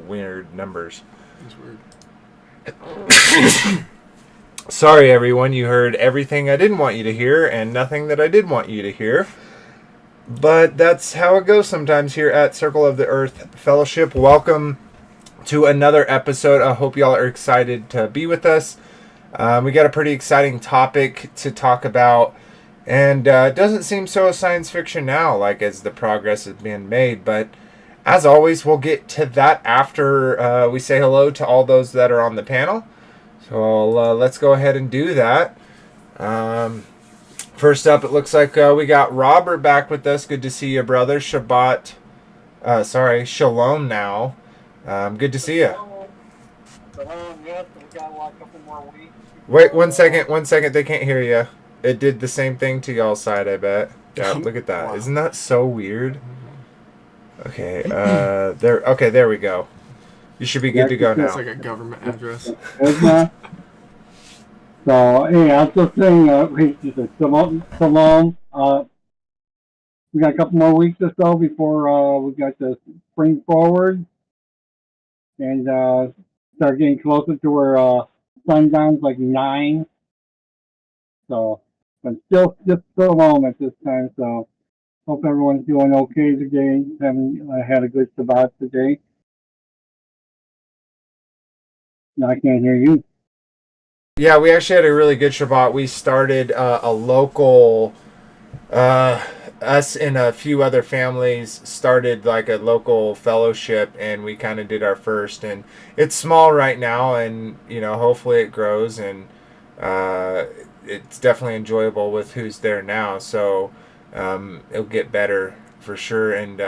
Weird numbers. It's weird. Sorry, everyone. You heard everything I didn't want you to hear and nothing that I did want you to hear. But that's how it goes sometimes here at Circle of the Earth Fellowship. Welcome to another episode. I hope y'all are excited to be with us. We got a pretty exciting topic to talk about. And it doesn't seem so science fiction now, like as the progress is being made. But as always, we'll get to that after we say hello to all those that are on the panel. So let's go ahead and do that. First up, it looks like we got Robert back with us. Good to see you, brother. Shalom now. Good to see you. Shalom, yes, we got a couple more weeks. Wait, 1 second. They can't hear you. It did the same thing to y'all's side, I bet. Yeah, look at that. Wow. Isn't that so weird? Okay, there we go. You should be good to go now. It's like a government address. So, hey, I was just saying, just a shalom. We got a couple more weeks or so before we got the spring forward and start getting closer to where sundown's like 9. So, but still just shalom at this time. So, hope everyone's doing okay today. Had a good Shabbat today. No, I can't hear you. Yeah, we actually had a really good Shabbat. We started a local, us and a few other families started like a local fellowship, and we kind of did our first. And it's small right now, and hopefully it grows, and it's definitely enjoyable with who's there now. So it'll get better for sure. And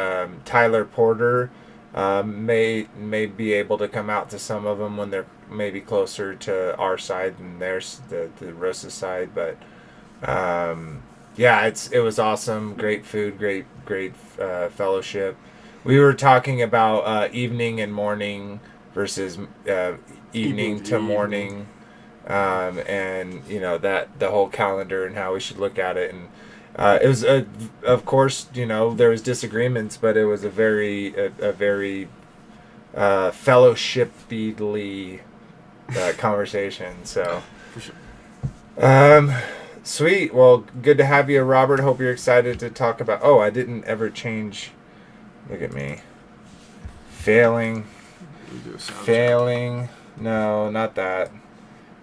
Tyler Porter may be able to come out to some of them when they're maybe closer to our side than theirs, the Rosa side. But yeah, it was awesome. Great food, great fellowship. We were talking about evening and morning versus evening to morning, and that the whole calendar and how we should look at it. And it was of course there was disagreements, but it was a very fellowshiply conversation. So. For sure. Sweet. Well, good to have you, Robert. Hope you're excited to talk about. Oh, I didn't ever change. Look at me. Failing. Failing. No, not that.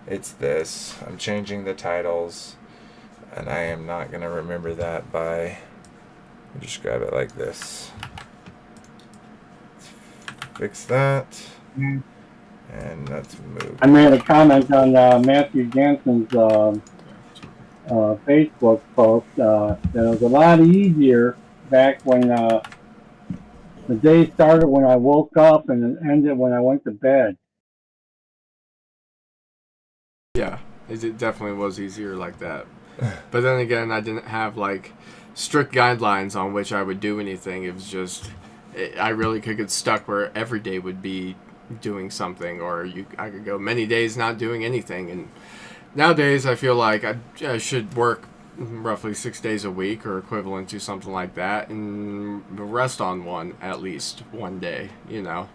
It's this. I'm changing the titles. And I am not going to remember that by. Just grab it like this. Fix that. And let's move. I made a comment on Matthew Jansen's Facebook post that it was a lot easier back when the day started when I woke up and it ended when I went to bed. Yeah, it definitely was easier like that. But then again, I didn't have like strict guidelines on which I would do anything. It was just I really could get stuck where every day would be doing something, or I could go many days not doing anything. And nowadays, I feel like I should work roughly 6 days a week or equivalent to something like that, and rest on at least one day, Yeah.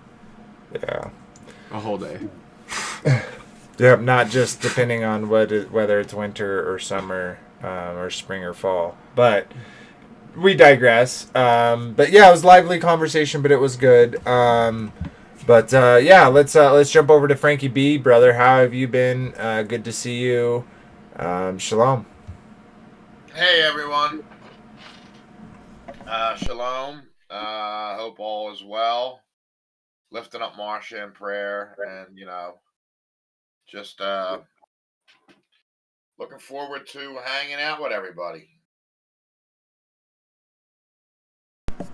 a whole day. Yep, not just depending on whether it's winter or summer or spring or fall. But we digress. But yeah, it was a lively conversation, but it was good. Yeah, let's jump over to Frankie B, brother. How have you been? Good to see you. Shalom. Hey everyone. Shalom. Hope all is well. Lifting up Marcia in prayer, and just looking forward to hanging out with everybody.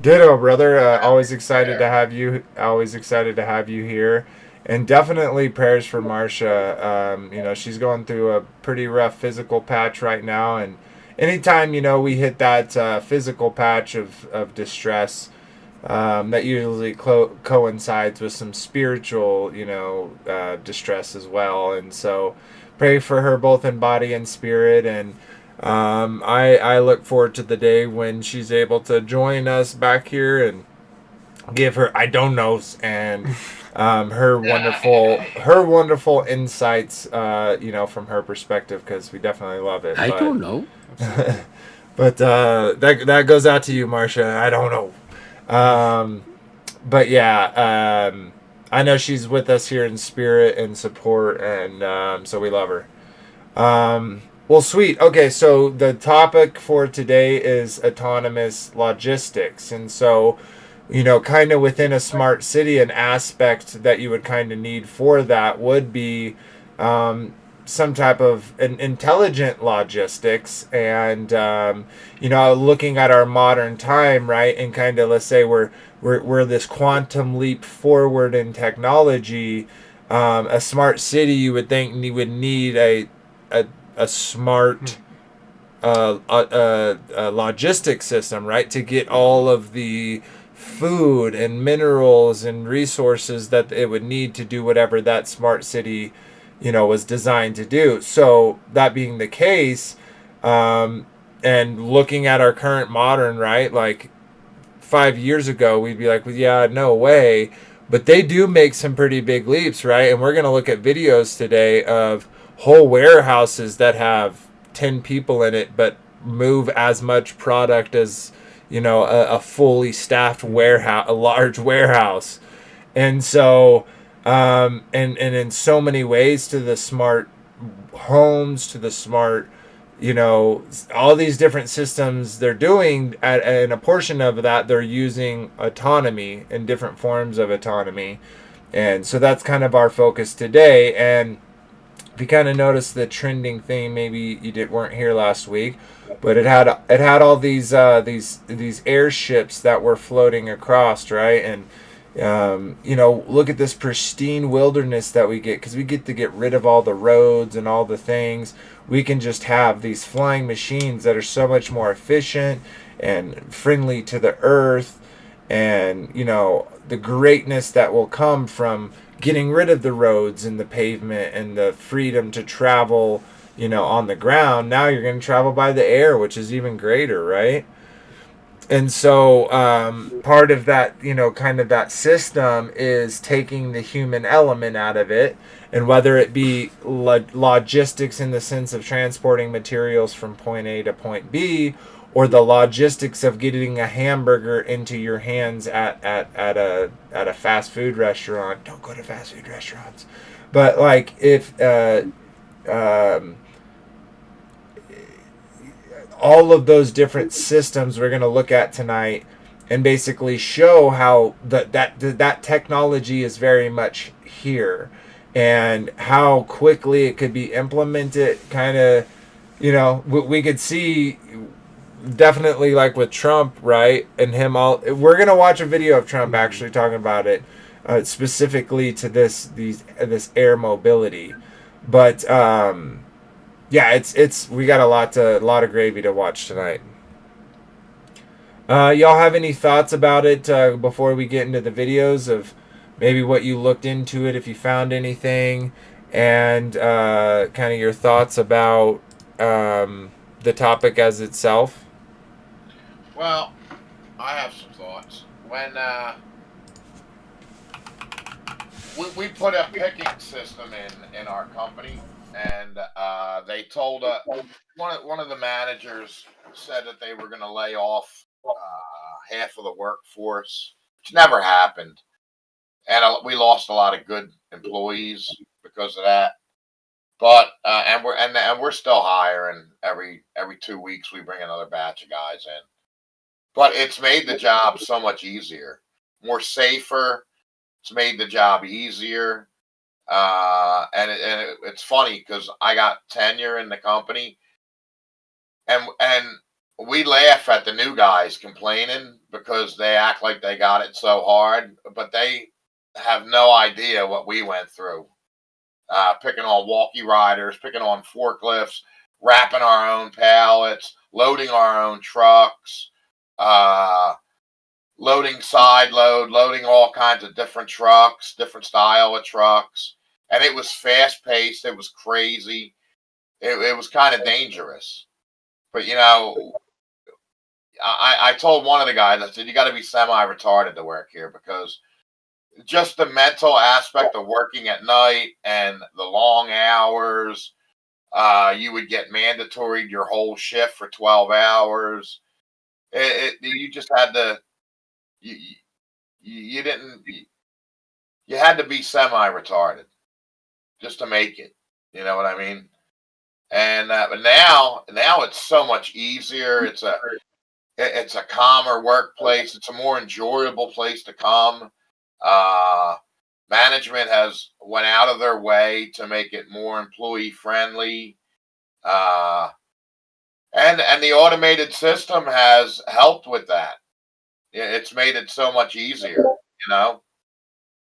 Ditto, brother. Always excited to have you. Always excited to have you here, and definitely prayers for Marcia. She's going through a pretty rough physical patch right now, and anytime we hit that physical patch of distress, that usually coincides with some spiritual distress as well. And so, pray for her both in body and spirit, and I look forward to the day when she's able to join us back here and give her and her wonderful insights from her perspective, because we definitely love it. I don't know. But that goes out to you, Marcia. I don't know. But yeah, I know she's with us here in spirit and support, and so we love her. Well, sweet. Okay, so the topic for today is autonomous logistics. And so, kind of within a smart city, an aspect that you would kind of need for that would be some type of an intelligent logistics. And, looking at our modern time, right, and kind of, let's say we're this quantum leap forward in technology. A smart city, you would think, you would need a smart logistic system, right, to get all of the food and minerals and resources that it would need to do whatever that smart city was designed to do. So that being the case, and looking at our current modern, right, like 5 years ago we'd be like, well, yeah, no way, but they do make some pretty big leaps, right? And we're going to look at videos today of whole warehouses that have 10 people in it but move as much product as a fully staffed warehouse, a large warehouse. And so and in so many ways, to the smart homes, to the smart all these different systems they're doing, and a portion of that they're using autonomy and different forms of autonomy. And so that's kind of our focus today. And if you kind of noticed the trending thing, maybe you weren't here last week, but it had all these airships that were floating across, right? And Look at this pristine wilderness that we get, because we get to get rid of all the roads and all the things. We can just have these flying machines that are so much more efficient and friendly to the earth. And, the greatness that will come from getting rid of the roads and the pavement and the freedom to travel, on the ground. Now you're going to travel by the air, which is even greater, right? And so part of that, kind of that system is taking the human element out of it. And whether it be logistics in the sense of transporting materials from point A to point B, or the logistics of getting a hamburger into your hands at a fast food restaurant. Don't go to fast food restaurants. But like if all of those different systems we're going to look at tonight, and basically show how that technology is very much here, and how quickly it could be implemented. Kind of, we could see definitely, like with Trump, right? And we're going to watch a video of Trump actually talking about it, specifically to this air mobility. But yeah, it's we got a lot of gravy to watch tonight. Y'all have any thoughts about it before we get into the videos, of maybe what you looked into it, if you found anything, and kind of your thoughts about the topic as itself? Well, I have some thoughts. When we put a picking system in our company, and they told one of the managers said that they were going to lay off half of the workforce, which never happened, and we lost a lot of good employees because of that. But and we're still hiring. Every 2 weeks we bring another batch of guys in. But it's made the job so much easier, more safer. It's made the job easier. It's funny because I got tenure in the company, and we laugh at the new guys complaining because they act like they got it so hard, but they have no idea what we went through. Picking on walkie riders, picking on forklifts, wrapping our own pallets, loading our own trucks, loading side load, loading all kinds of different trucks, different style of trucks. And it was fast paced. It was crazy. It was kind of dangerous. But, I told one of the guys, I said, you got to be semi-retarded to work here, because just the mental aspect of working at night and the long hours, you would get mandatory your whole shift for 12 hours. You just had to, you didn't, you had to be semi-retarded just to make it. You know what I mean? And but now it's so much easier. It's a calmer workplace. It's a more enjoyable place to come. Management has went out of their way to make it more employee friendly. And the automated system has helped with that. It's made it so much easier,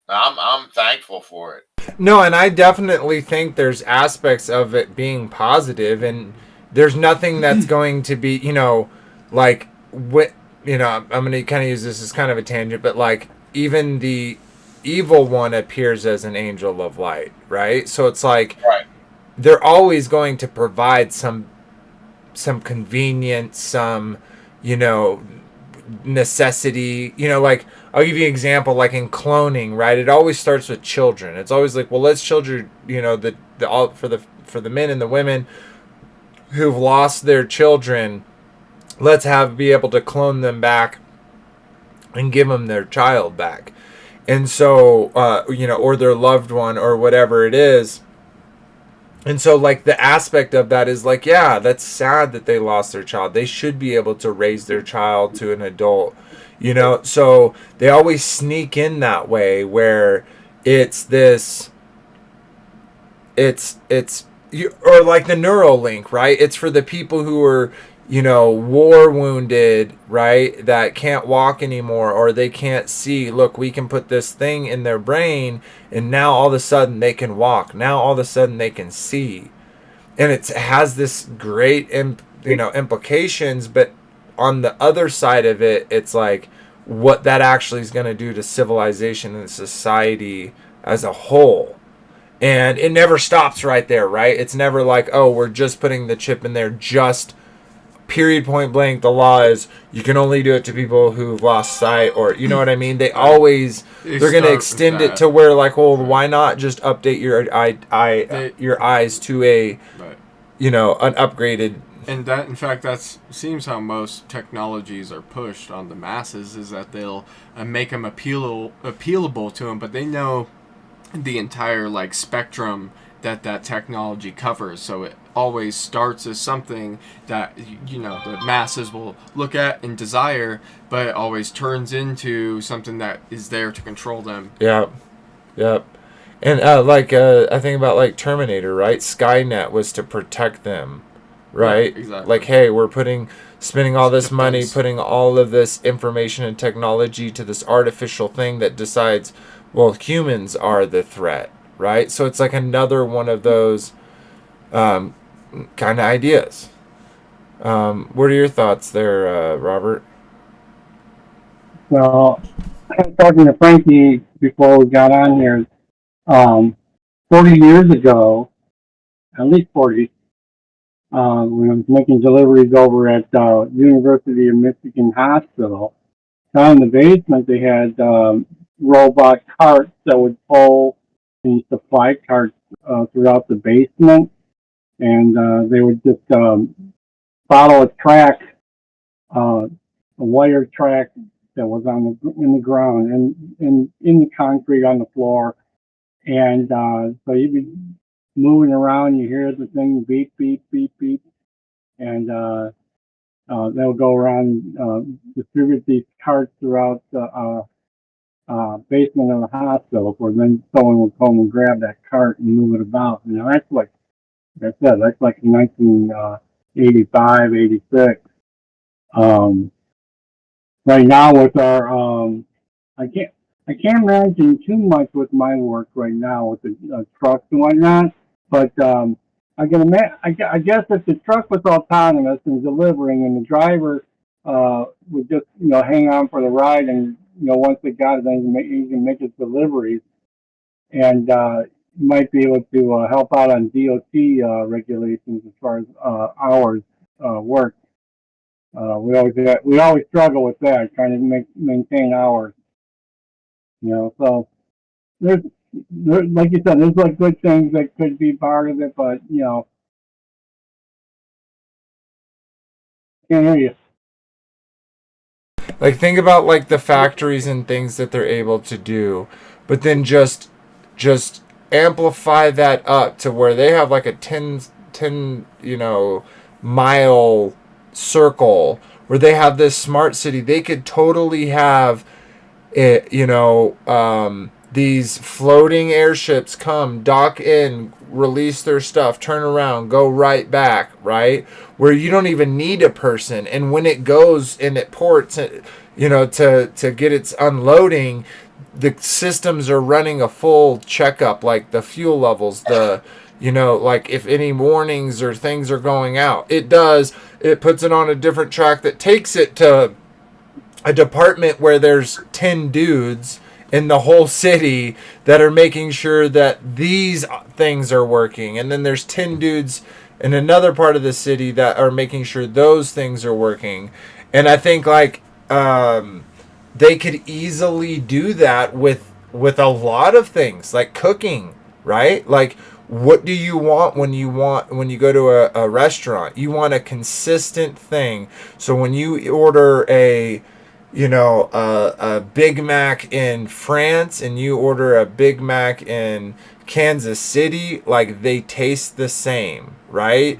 I'm thankful for it. No, and I definitely think there's aspects of it being positive, and there's nothing that's going to be, like what, I'm going to kind of use this as kind of a tangent, but like even the evil one appears as an angel of light, right? So it's like, Right. They're always going to provide some convenience, some, necessity, like I'll give you an example, like in cloning, right? It always starts with children. It's always like, well, let's children, for the men and the women who've lost their children, let's be able to clone them back and give them their child back. And so, or their loved one or whatever it is. And so, like, the aspect of that is like, yeah, that's sad that they lost their child. They should be able to raise their child to an adult, So they always sneak in that way where it's this, or like the Neuralink, right? It's for the people who are, war wounded, right, that can't walk anymore or they can't see. Look, we can put this thing in their brain, and now all of a sudden they can walk. Now all of a sudden they can see. And it has this great implications, but on the other side of it, it's like what that actually is going to do to civilization and society as a whole. And it never stops right there, right? It's never like, oh, we're just putting the chip in there, just period, point blank. The law is you can only do it to people who've lost sight, or you know what I mean? They're going to extend it to where, like, well, why not just update your eyes to a an upgraded. And that, in fact, that seems how most technologies are pushed on the masses, is that they'll make them appealable to them, but they know the entire spectrum that technology covers. So it always starts as something that the masses will look at and desire, but it always turns into something that is there to control them. Yep. And I think about Terminator, right? Skynet was to protect them. Right? Yeah, exactly. Like, hey, we're spending all this money, putting all of this information and technology to this artificial thing that decides, well, humans are the threat, right? So it's like another one of those kind of ideas. What are your thoughts there, Robert? Well, I was talking to Frankie before we got on here. 40 years ago, at least 40, when I was making deliveries over at University of Michigan Hospital, down in the basement they had robot carts that would pull these supply carts throughout the basement, and they would just follow a track, a wire track that was in the ground and in the concrete on the floor, and so you'd be moving around, you hear the thing beep, beep, beep, beep, and they'll go around, distribute these carts throughout the basement of the hospital, where then someone would come and grab that cart and move it about. That's like I said, that's like 1985, 86. Right now with our, I can't imagine too much with my work right now with the trucks and whatnot. But I guess if the truck was autonomous and delivering, and the driver would just hang on for the ride, and once they got it, then he can make his deliveries, and might be able to help out on DOT regulations as far as hours worked. We always struggle with that, trying to maintain hours. So there's like you said, there's good things that could be part of it, but can't hear you. Think about the factories and things that they're able to do, but then just amplify that up to where they have a 10 mile circle where they have this smart city. They could totally have it, these floating airships come, dock in, release their stuff, turn around, go right back, right? Where you don't even need a person. And when it goes and it ports, to get its unloading, the systems are running a full checkup, like the fuel levels, if any warnings or things are going out. It puts it on a different track that takes it to a department where there's 10 dudes in the whole city that are making sure that these things are working. And then there's 10 dudes in another part of the city that are making sure those things are working. And I think they could easily do that with a lot of things, like cooking, right? What do you want when you go to a restaurant? You want a consistent thing. So when you order a Big Mac in France and you order a Big Mac in Kansas City, they taste the same, right?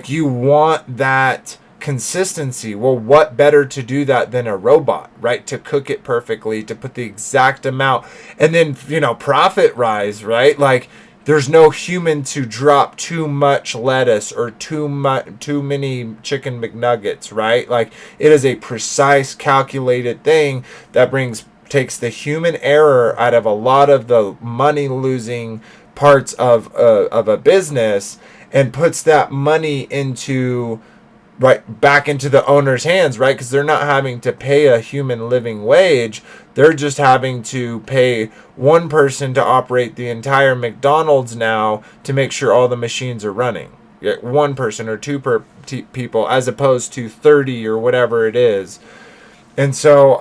You want that consistency. Well, what better to do that than a robot, right? To cook it perfectly, to put the exact amount, and then profit rise, right? there's no human to drop too much lettuce or too many chicken McNuggets, right? Like, it is a precise, calculated thing that takes the human error out of a lot of the money losing parts of a business, and puts that money into back into the owner's hands, right? Because they're not having to pay a human living wage. They're just having to pay one person to operate the entire McDonald's now to make sure all the machines are running. One person or two people, as opposed to 30 or whatever it is. And so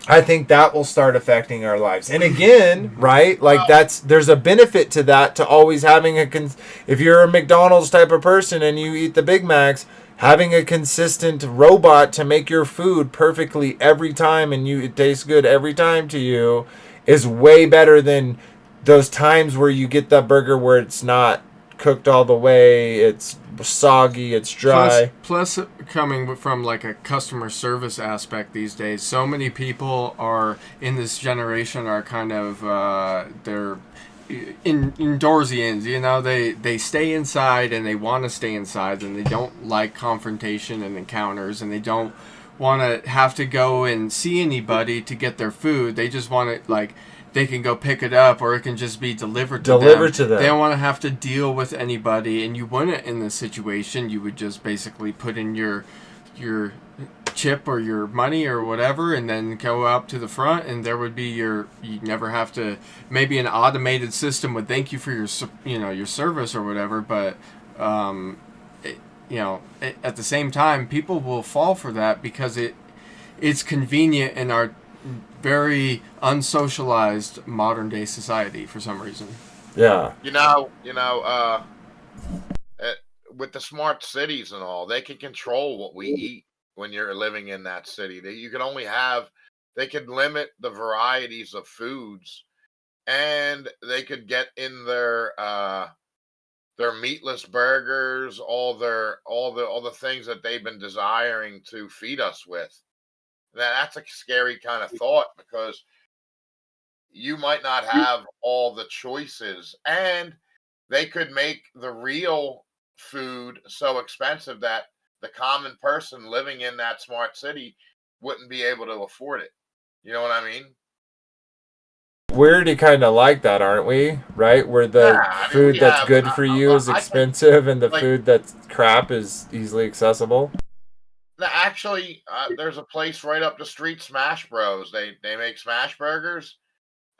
I think that will start affecting our lives. And again, right? Like, there's a benefit to that, to always having if you're a McDonald's type of person and you eat the Big Macs, having a consistent robot to make your food perfectly every time and it tastes good every time to you is way better than those times where you get that burger where it's not cooked all the way, it's soggy, it's dry. Plus coming from like a customer service aspect these days, so many people are in this generation are kind of they're indoorsy-ins, you know, they stay inside and they want to stay inside, and they don't like confrontation and encounters, and they don't want to have to go and see anybody to get their food. They just want it, like, they can go pick it up, or it can just be delivered to them. They don't want to have to deal with anybody, and you wouldn't in this situation. You would just basically put in your chip or your money or whatever, and then go up to the front, and there would be you never have to, maybe an automated system would thank you for your service or whatever, but at the same time, people will fall for that because it's convenient in our very unsocialized modern day society for some reason. Yeah. With the smart cities and all, they can control what we eat when you're living in that city. They could limit the varieties of foods, and they could get in their meatless burgers, all the things that they've been desiring to feed us with. That's a scary kind of thought, because you might not have all the choices, and they could make the real food so expensive that the common person living in that smart city wouldn't be able to afford it. You know what I mean? We're already kind of like that, aren't we? Right? Where the food that's good for you is expensive, and the food that's crap is easily accessible. Actually, there's a place right up the street, Smash Bros. They make smash burgers,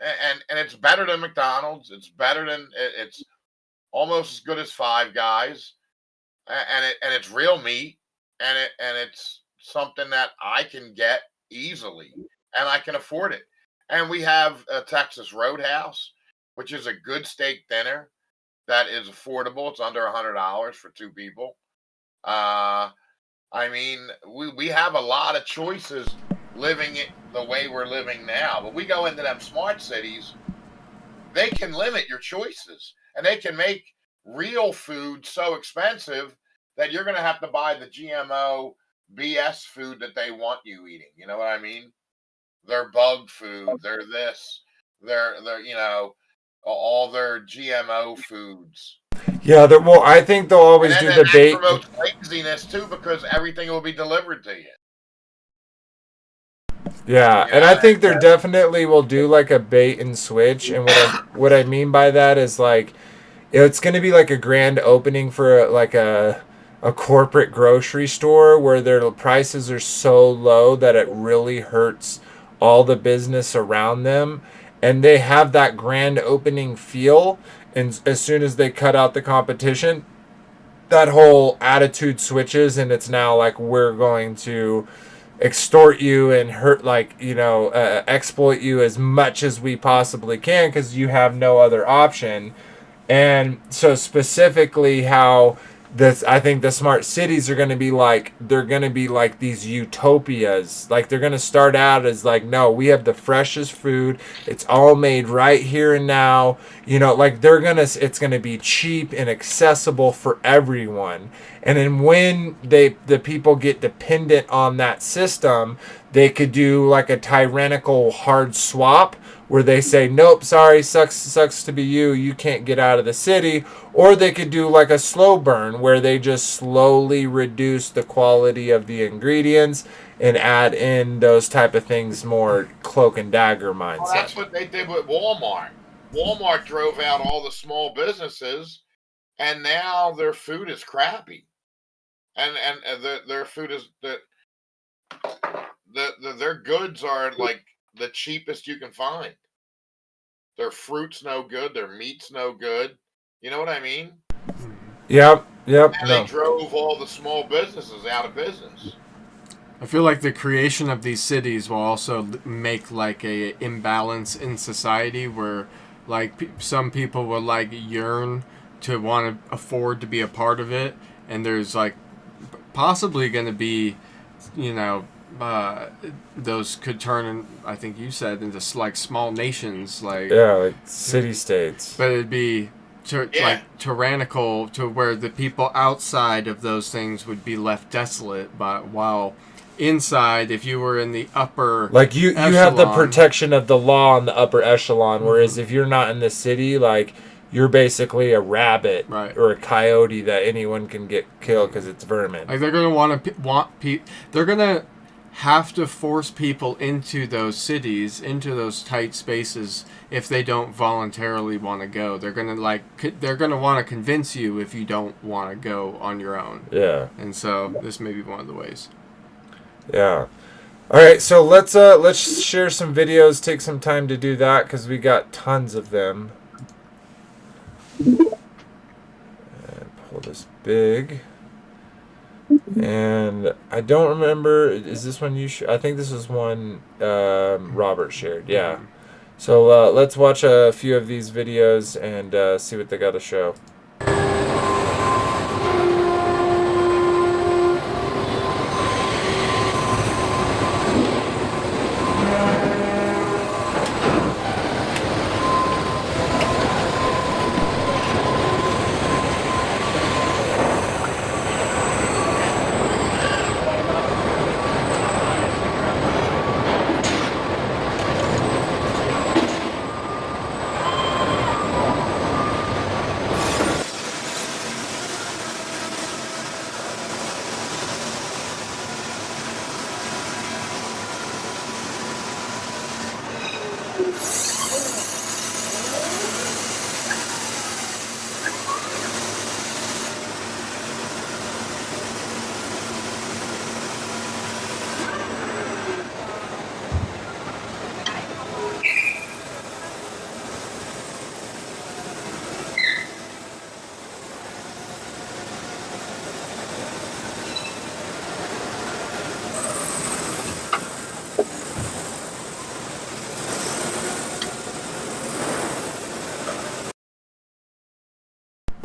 and it's better than McDonald's. It's almost as good as Five Guys, and it's real meat, and it's something that I can get easily, and I can afford it. And we have a Texas Roadhouse, which is a good steak dinner that is affordable. It's under $100 for two people. I mean, we have a lot of choices living it the way we're living now. But we go into them smart cities, they can limit your choices, and they can make real food so expensive that you're going to have to buy the GMO BS food that they want you eating. You know what I mean? They're bug food. They're this. They're all their GMO foods. Yeah, I think they'll always do the bait. That promotes laziness too, because everything will be delivered to you. Yeah, and I think there definitely will do like a bait and switch. And what I mean by that is, like, it's going to be like a grand opening for a corporate grocery store where their prices are so low that it really hurts all the business around them, and they have that grand opening feel. And as soon as they cut out the competition, that whole attitude switches, and it's now like, we're going to extort you and exploit you as much as we possibly can because you have no other option. And so specifically how I think the smart cities are going to be like, they're going to be like these utopias. Like, they're going to start out as like, no, we have the freshest food. It's all made right here and now. Like, it's going to be cheap and accessible for everyone. And then when the people get dependent on that system, they could do like a tyrannical hard swap where they say, nope, sorry, sucks to be you. You can't get out of the city. Or they could do like a slow burn where they just slowly reduce the quality of the ingredients and add in those type of things, more cloak and dagger mindset. Well, that's what they did with Walmart. Walmart drove out all the small businesses, and now their food is crappy. And their food is their goods are like the cheapest you can find. Their fruit's no good. Their meat's no good. You know what I mean? Yep. And they drove all the small businesses out of business. I feel like the creation of these cities will also make like a imbalance in society where like some people will like yearn to want to afford to be a part of it, and there's like possibly going to be, you know, those could turn, I think you said, into like small nations, like like city states. But it'd be like tyrannical to where the people outside of those things would be left desolate, but while inside, if you were in the upper like you echelon, have the protection of the law in the upper echelon, whereas if you're not in the city, like you're basically a rabbit or a coyote that anyone can get killed because it's vermin. Like they're gonna they're gonna have to force people into those cities, into those tight spaces, if they don't voluntarily want to go. They're gonna want to convince you if you don't want to go on your own. Yeah. And so this may be one of the ways. Yeah. All right, so let's share some videos. Take some time to do that because we got tons of them. And pull this big. And I don't remember. Is this one you? I think this is one Robert shared. Yeah. So let's watch a few of these videos and see what they got to show.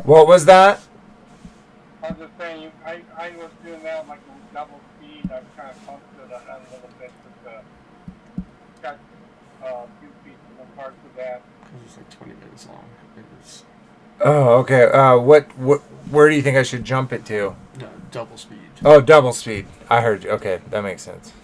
What was that? I was just saying, I was doing that like a double speed. I was trying to pump it a little bit to got a few pieces and parts of that. It's like 20 minutes long. Oh, okay. Where do you think I should jump it to? No, double speed. Oh, double speed. I heard you. Okay, that makes sense.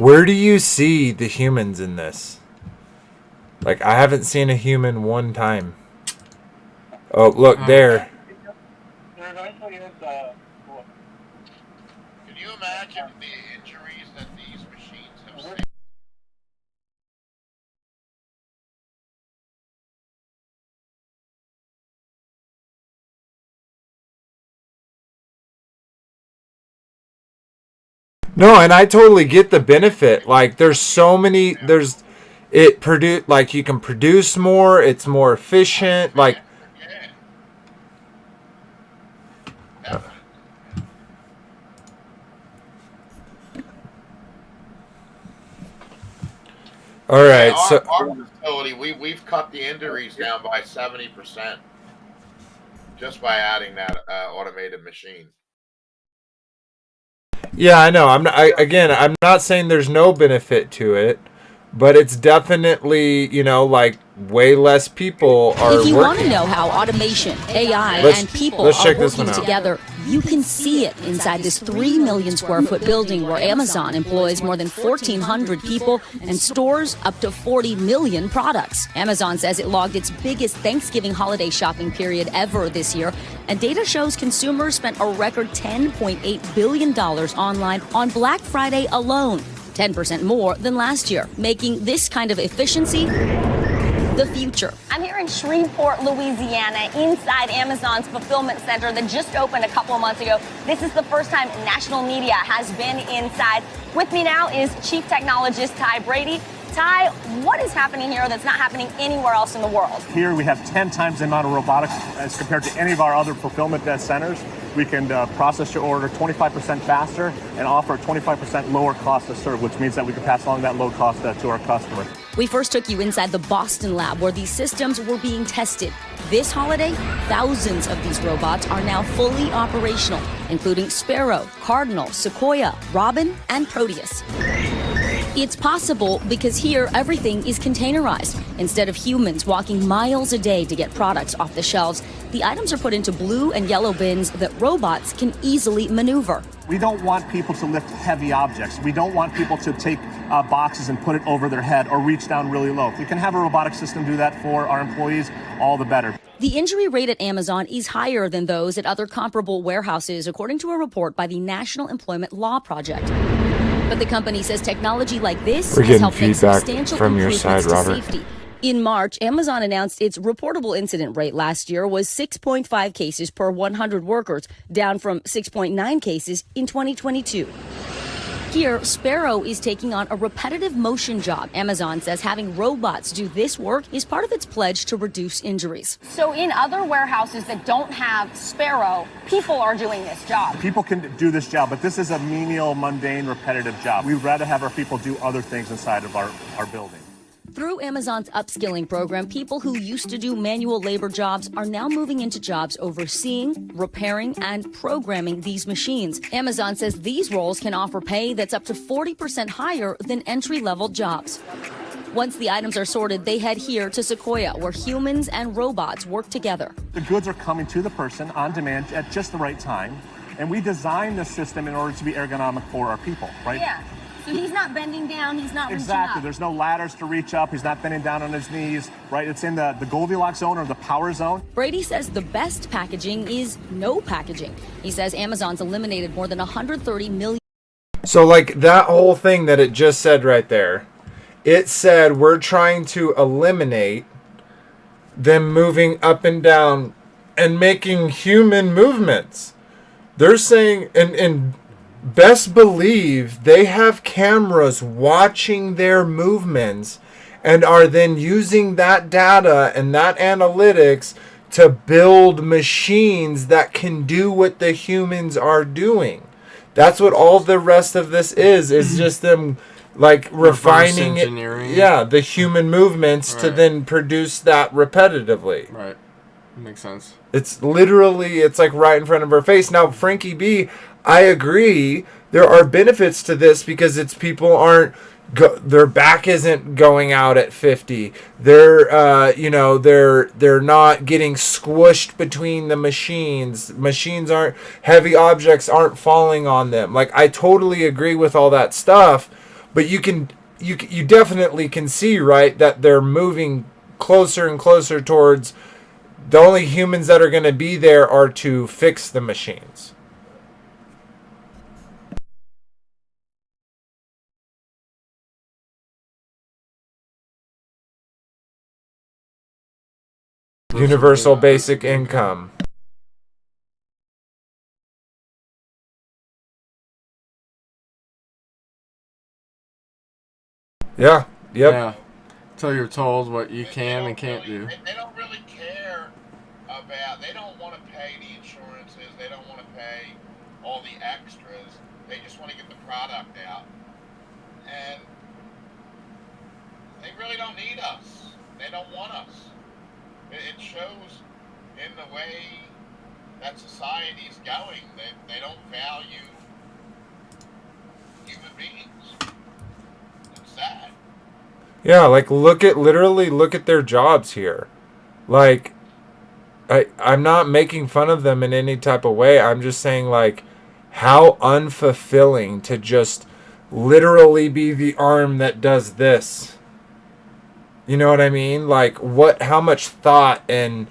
Where do you see the humans in this? Like, I haven't seen a human one time. Oh, look, there. There eventually is Can you imagine the injuries that these machines have saved? No, and I totally get the benefit. Like, there's so many, like, you can produce more, it's more efficient. Like, Yeah. all right, Our, so our facility, we've cut the injuries down by 70% just by adding that automated machine. yeah, I know. I'm not saying there's no benefit to it, but it's definitely, like, way less people are If you want to working. know how automation, AI, Let's- and people let's are check this working one out. together, you can see it inside this 3 million square foot building where Amazon employs more than 1,400 people and stores up to 40 million products. Amazon says it logged its biggest Thanksgiving holiday shopping period ever this year, and data shows consumers spent a record $10.8 billion online on Black Friday alone, 10% more than last year, making this kind of efficiency the future. I'm here in Shreveport, Louisiana, inside Amazon's fulfillment center that just opened a couple of months ago. This is the first time national media has been inside. With me now is Chief Technologist Ty Brady. Ty, what is happening here that's not happening anywhere else in the world? Here we have 10 times the amount of robotics as compared to any of our other fulfillment centers. We can process your order 25% faster and offer a 25% lower cost to serve, which means that we can pass along that low cost to our customers. We first took you inside the Boston lab where these systems were being tested. This holiday, thousands of these robots are now fully operational, including Sparrow, Cardinal, Sequoia, Robin, and Proteus. It's possible because here everything is containerized. Instead of humans walking miles a day to get products off the shelves, the items are put into blue and yellow bins that robots can easily maneuver. We don't want people to lift heavy objects. We don't want people to take boxes and put it over their head or reach down really low. If we can have a robotic system do that for our employees, all the better. The injury rate at Amazon is higher than those at other comparable warehouses, according to a report by the National Employment Law Project. But the company says technology like this We're has getting helped make feedback substantial from your improvements side, to Robert. safety. In March, Amazon announced its reportable incident rate last year was 6.5 cases per 100 workers, down from 6.9 cases in 2022. Here, Sparrow is taking on a repetitive motion job. Amazon says having robots do this work is part of its pledge to reduce injuries. So in other warehouses that don't have Sparrow, people are doing this job. People can do this job, but this is a menial, mundane, repetitive job. We'd rather have our people do other things inside of our building. Through Amazon's upskilling program, people who used to do manual labor jobs are now moving into jobs overseeing, repairing, and programming these machines. Amazon says these roles can offer pay that's up to 40% higher than entry-level jobs. Once the items are sorted, they head here to Sequoia, where humans and robots work together. The goods are coming to the person on demand at just the right time, and we designed the system in order to be ergonomic for our people, right? Yeah. So he's not bending down, he's not reaching Exactly. up. There's no ladders to reach up. He's not bending down on his knees, right? It's in the Goldilocks zone or the power zone. Brady says the best packaging is no packaging. He says Amazon's eliminated more than 130 million. So, like, that whole thing that it just said right there, it said we're trying to eliminate them moving up and down and making human movements. They're saying, and best believe they have cameras watching their movements and are then using that data and that analytics to build machines that can do what the humans are doing. That's what all the rest of this is just them like refining it. engineering. Yeah, the human movements to Right. then produce that repetitively. Right. Makes sense. It's literally, it's like right in front of our face. Now, Frankie B, I agree. There are benefits to this because it's people aren't, their back isn't going out at 50. They're, they're not getting squished between the machines. Machines heavy objects aren't falling on them. Like, I totally agree with all that stuff. But you definitely can see, right, that they're moving closer and closer towards the only humans that are going to be there are to fix the machines. Universal basic income. Yeah. Yep. Yeah. Until you're told what you can and can't do. They don't really care about. They don't want to pay the insurances. They don't want to pay all the extras. They just want to get the product out, and they really don't need us. They don't want us. It shows in the way that society's going. They don't value human beings. It's sad. Yeah, like literally look at their jobs here. Like I'm not making fun of them in any type of way. I'm just saying, like, how unfulfilling to just literally be the arm that does this. You know what I mean? Like, how much thought and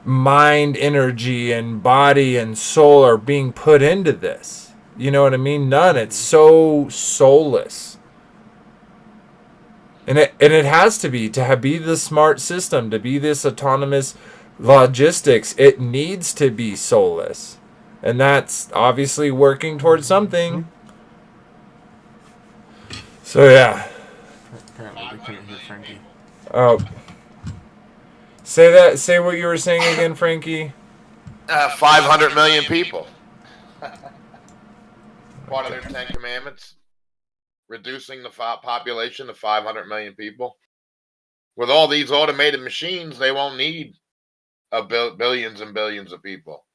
mind energy and body and soul are being put into this? You know what I mean? None. It's so soulless. And it has to be the smart system, to be this autonomous logistics. It needs to be soulless. And that's obviously working towards something. So, yeah. Apparently we couldn't hear Frankie. Oh. Say what you were saying again, Frankie. 500 million people. Part of their 10 commandments. Reducing the population to 500 million people. With all these automated machines, they won't need billions and billions of people.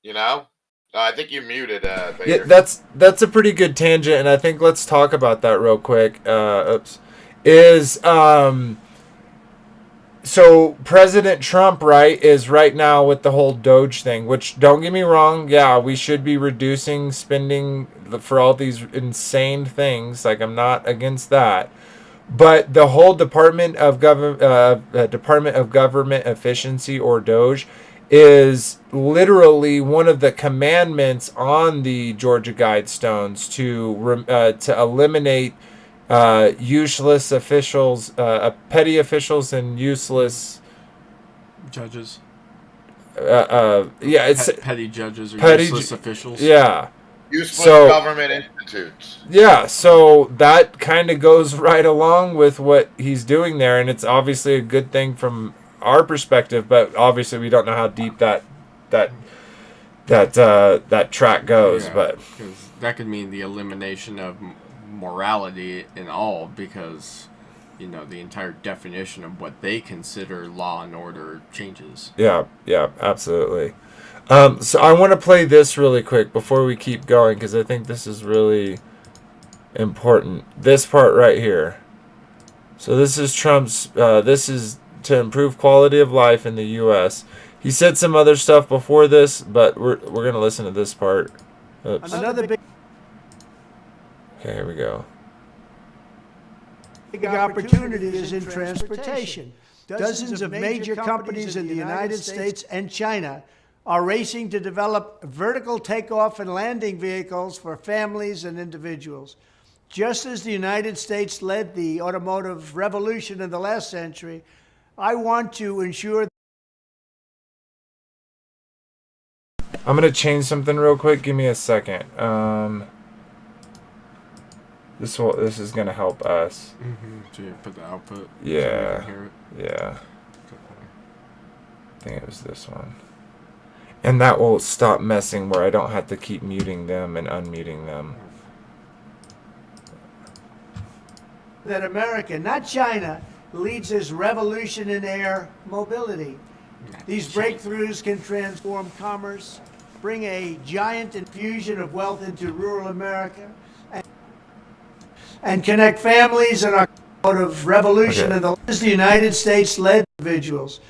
You know? I think you muted. Vader. Yeah, that's a pretty good tangent, and I think let's talk about that real quick. So President Trump, right, is right now with the whole Doge thing, which, don't get me wrong, yeah, we should be reducing spending for all these insane things. Like, I'm not against that. But the whole Department of Government Efficiency, or Doge, is literally one of the commandments on the Georgia Guidestones to eliminate useless officials, petty officials, and useless judges. It's petty judges or useless officials. Yeah. Useless government institutes. Yeah, so that kind of goes right along with what he's doing there, and it's obviously a good thing from our perspective, but obviously we don't know how deep that track goes. Yeah, but because that could mean the elimination of morality in all, because the entire definition of what they consider law and order changes. Yeah, absolutely. So I want to play this really quick before we keep going, because I think this is really important. This part right here. So this is Trump's. This is to improve quality of life in the U.S. He said some other stuff before this, but we're gonna listen to this part. Oops. Another big. Okay, here we go. Big opportunity is in transportation. Dozens of major companies in the United States and China are racing to develop vertical takeoff and landing vehicles for families and individuals. Just as the United States led the automotive revolution in the last century, I want to ensure. I'm going to change something real quick. Give me a second. This is going to help us. Mm-hmm. So you put the output. Yeah. So we can hear it. Yeah. I think it was this one. And that will stop messing where I don't have to keep muting them and unmuting them. That America, not China, leads this revolution in air mobility. These breakthroughs can transform commerce, bring a giant infusion of wealth into rural America, and connect families in our automotive revolution. Okay. And the United States led individuals.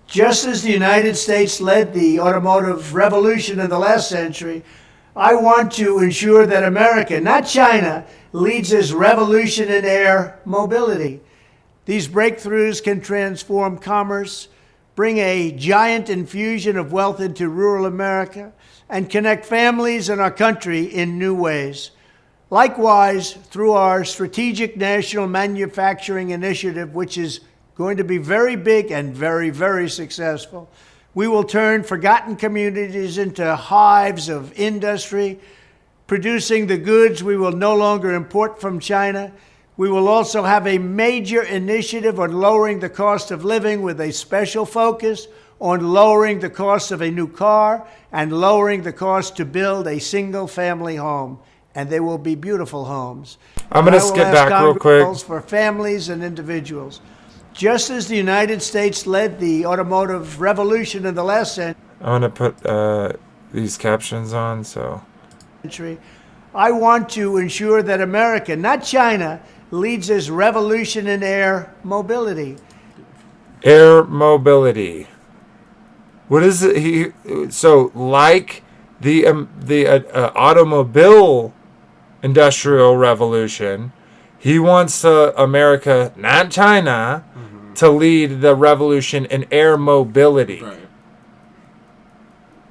Just as the United States led the automotive revolution in the last century, I want to ensure that America, not China, leads this revolution in air mobility. These breakthroughs can transform commerce, bring a giant infusion of wealth into rural America, and connect families and our country in new ways. Likewise, through our Strategic National Manufacturing Initiative, which is going to be very big and very, very successful, we will turn forgotten communities into hives of industry, producing the goods we will no longer import from China. We will also have a major initiative on lowering the cost of living with a special focus on lowering the cost of a new car and lowering the cost to build a single-family home. And they will be beautiful homes. I'm going to skip back real quick. For families and individuals. Just as the United States led the automotive revolution in the last century, I'm going to put these captions on, so. I want to ensure that America, not China, leads this revolution in air mobility. Air mobility. What is it? So like the automobile industrial revolution, he wants America, not China, to lead the revolution in air mobility. Right.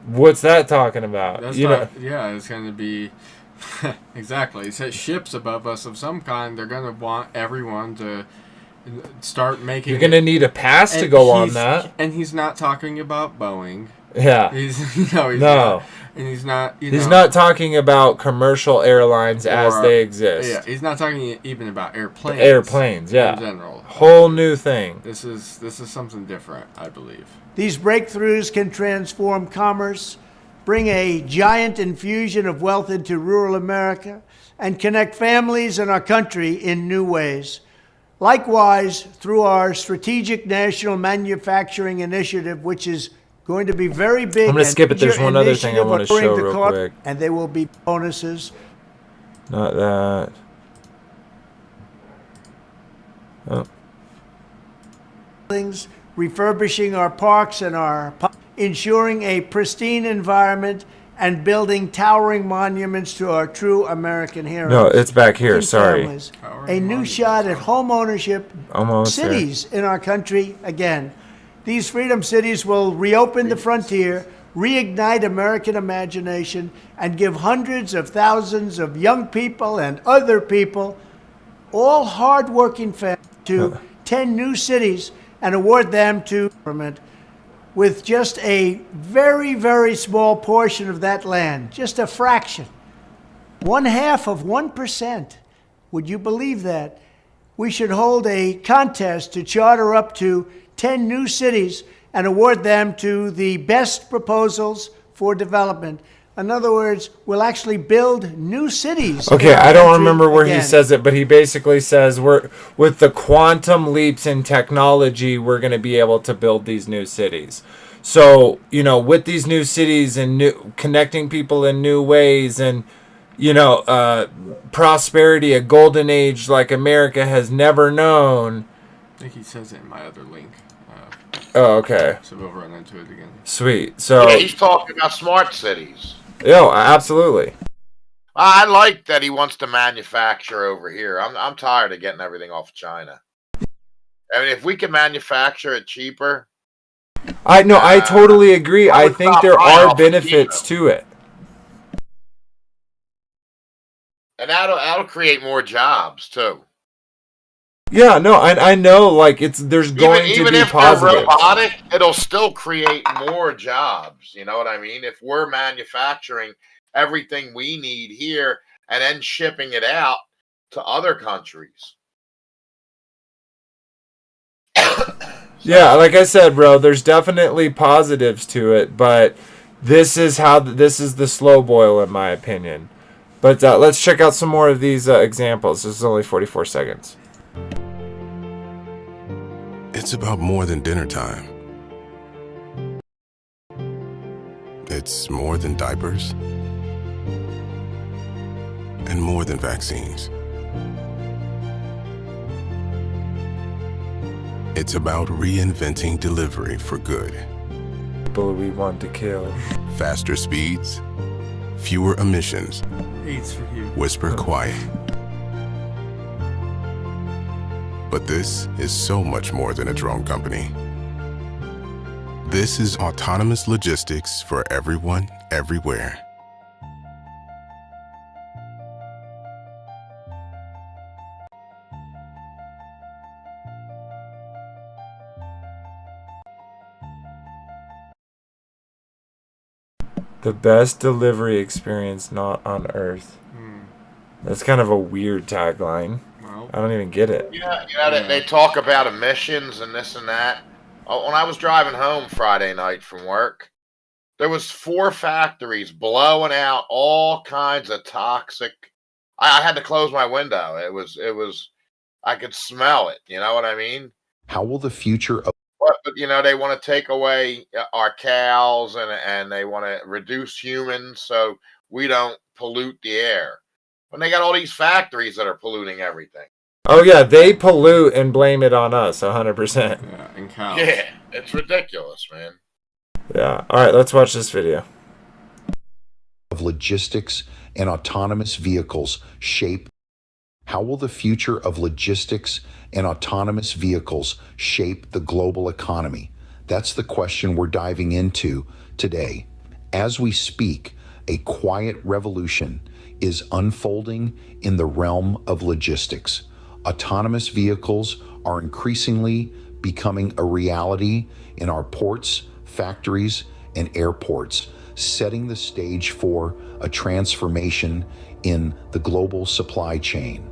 What's that talking about? Yeah, it's going to be exactly. It says ships above us of some kind. They're going to want everyone to start making. You're going to need a pass to go on that. And he's not talking about Boeing. Yeah. He's no. Not, and he's not. He's not talking about commercial airlines as they exist. Yeah, he's not talking even about airplanes. Airplanes, yeah. In general, whole new thing. This is something different, I believe. These breakthroughs can transform commerce, bring a giant infusion of wealth into rural America, and connect families and our country in new ways. Likewise, through our Strategic National Manufacturing Initiative, which is going to be very big. I'm going to skip it. There's one other thing I want to show real quick. And there will be bonuses. Not that. Oh. Refurbishing our parks and ensuring a pristine environment and building towering monuments to our true American heroes. No, it's back here. Sorry. A new shot at home ownership. Almost cities in our country again. These freedom cities will reopen the frontier, reignite American imagination, and give hundreds of thousands of young people and other people, all hardworking families, to 10 new cities and award them to government with just a very, very small portion of that land, just a fraction, 0.5%. Would you believe that? We should hold a contest to charter up to 10 new cities and award them to the best proposals for development. In other words, we'll actually build new cities. Okay, I don't remember where he says it, but he basically says with the quantum leaps in technology, we're going to be able to build these new cities. So, with these new cities and connecting people in new ways and, prosperity, a golden age like America has never known. I think he says it in my other link. Oh, okay. So we'll run into it again. Sweet. So yeah, he's talking about smart cities. Yeah, absolutely. I like that he wants to manufacture over here. I'm tired of getting everything off of China. I mean, if we can manufacture it cheaper. I totally agree. I think there are benefits to it. And that'll create more jobs too. Yeah, no, I know. Like there's going to be positives. Even if they're robotic, it'll still create more jobs. You know what I mean? If we're manufacturing everything we need here and then shipping it out to other countries. Yeah, like I said, bro, there's definitely positives to it, but this is the slow boil in my opinion. But let's check out some more of these examples. This is only 44 seconds. It's about more than dinner time. It's more than diapers and more than vaccines. It's about reinventing delivery for good. People we want to kill. Faster speeds, fewer emissions. AIDS for you. Whisper quiet. But this is so much more than a drone company. This is autonomous logistics for everyone, everywhere. The best delivery experience not on Earth. That's kind of a weird tagline. Well, I don't even get it. They talk about emissions and this and that. When I was driving home Friday night from work, there was 4 factories blowing out all kinds of toxic. I had to close my window. It was. I could smell it. You know what I mean? How will the future of But they want to take away our cows and they want to reduce humans so we don't pollute the air. When they got all these factories that are polluting everything. Oh yeah, they pollute and blame it on us 100%. yeah, and cows. Yeah, it's ridiculous, man. Yeah. All right, let's watch this video. logistics and autonomous vehicles shape? How will the future of logistics and autonomous vehicles shape the global economy? That's the question we're diving into today. As we speak, a quiet revolution is unfolding in the realm of logistics. Autonomous vehicles are increasingly becoming a reality in our ports, factories, and airports, setting the stage for a transformation in the global supply chain.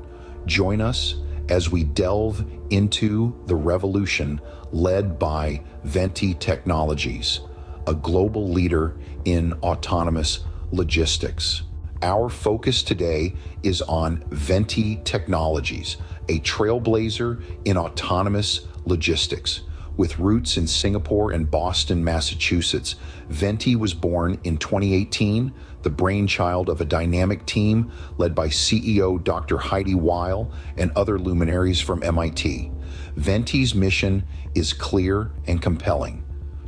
Join us as we delve into the revolution led by Venti Technologies, a global leader in autonomous logistics. Our focus today is on Venti Technologies, a trailblazer in autonomous logistics. With roots in Singapore and Boston, Massachusetts, Venti was born in 2018, the brainchild of a dynamic team led by CEO Dr. Heidi Weil and other luminaries from MIT. Venti's mission is clear and compelling: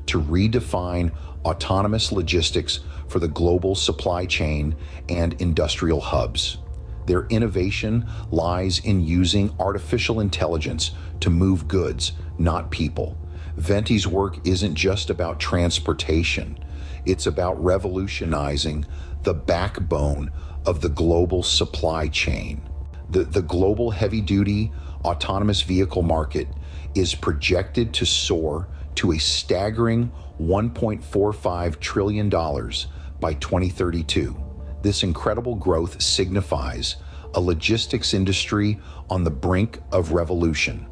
to redefine autonomous logistics for the global supply chain and industrial hubs. Their innovation lies in using artificial intelligence to move goods, not people. Venti's work isn't just about transportation. It's about revolutionizing the backbone of the global supply chain. The global heavy-duty autonomous vehicle market is projected to soar to a staggering $1.45 trillion by 2032. This incredible growth signifies a logistics industry on the brink of revolution.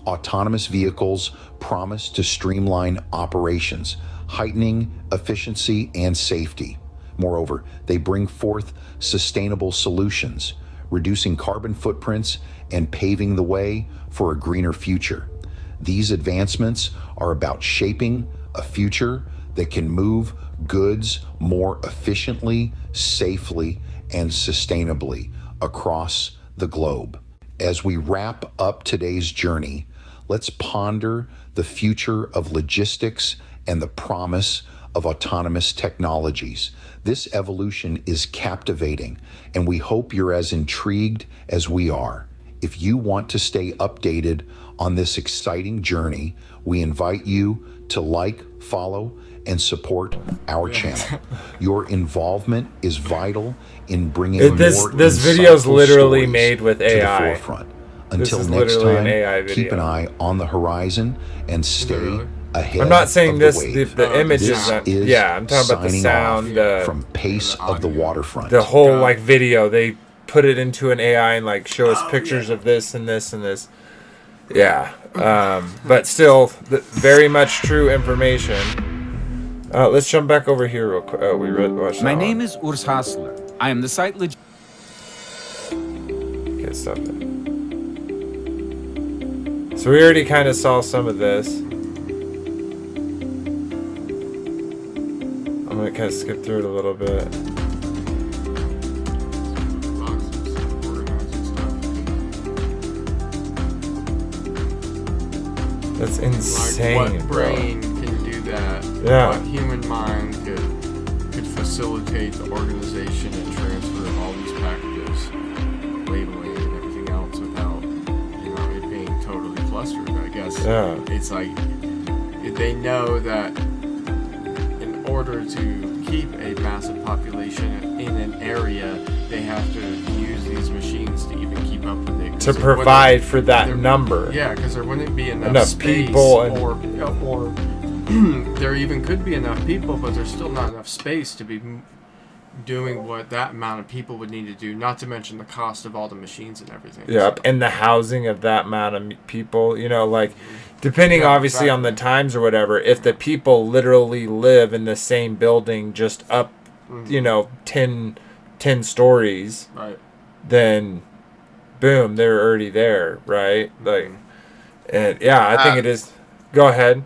Autonomous vehicles promise to streamline operations, heightening efficiency and safety. Moreover, they bring forth sustainable solutions, reducing carbon footprints and paving the way for a greener future. These advancements are about shaping a future that can move goods more efficiently, safely, and sustainably across the globe. As we wrap up today's journey, let's ponder the future of logistics and the promise of autonomous technologies. This evolution is captivating, and we hope you're as intrigued as we are. If you want to stay updated on this exciting journey, we invite you to like, follow, and support our channel. Your involvement is vital in bringing This video's literally made with AI. To the forefront. Until next time, keep an eye on the horizon and stay ahead. I'm not saying of the image is yeah, I'm talking about the sound, from Pace of the Waterfront. The whole like video, they put it into an AI and like show us pictures of this and this and this. Yeah, but still, very much true information. Let's jump back over here real quick. My name is Urs Hassler. I am the site Okay, stop it. So we already kind of saw some of this. I'm going to kind of skip through it a little bit. That's insane, like what brain can do that? Yeah. What human mind could facilitate facilitate the organization and transfer of all these packages, labeling and everything else without, it being totally clustered. I guess it's like they know that in order to keep a massive population in an area, they have to use these machines to even keep up with it. To provide for that number. Yeah, because there wouldn't be enough space, people or there even could be enough people, but there's still not enough space to be doing what that amount of people would need to do, not to mention the cost of all the machines and everything. Yep, so. And the housing of that amount of people, depending obviously on the times or whatever, if the people literally live in the same building just up, 10 stories, right, then boom, they're already there, right? And I think it is. Go ahead.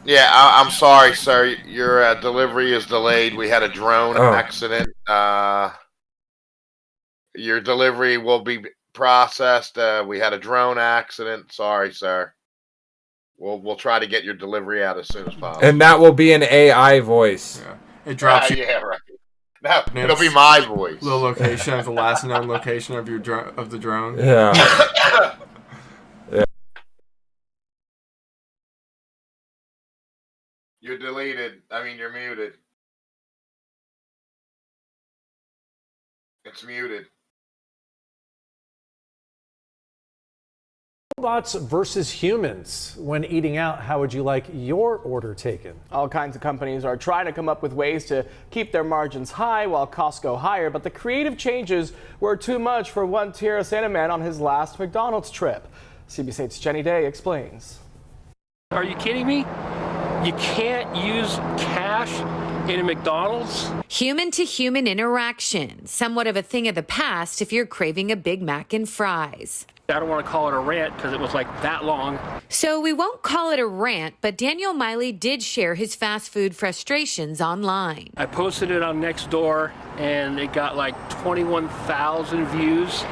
Yeah, I'm sorry, sir. Your delivery is delayed. We had a drone accident. Your delivery will be processed. We had a drone accident. Sorry, sir. We'll try to get your delivery out as soon as possible. And that will be an AI voice. Yeah. It drops you. Yeah, right. No, it'll be my voice. The location of the last known location of of the drone. Yeah. Yeah. You're deleted. You're muted. It's muted. Robots versus humans. When eating out, how would you like your order taken? All kinds of companies are trying to come up with ways to keep their margins high while costs go higher, but the creative changes were too much for one Tierra Santa man on his last McDonald's trip. CBS 8's Jenny Day explains. Are you kidding me? You can't use cash in a McDonald's? Human-to-human interaction, somewhat of a thing of the past if you're craving a Big Mac and fries. I don't want to call it a rant because it was like that long. So we won't call it a rant, but Daniel Miley did share his fast food frustrations online. I posted it on Nextdoor and it got like 21,000 views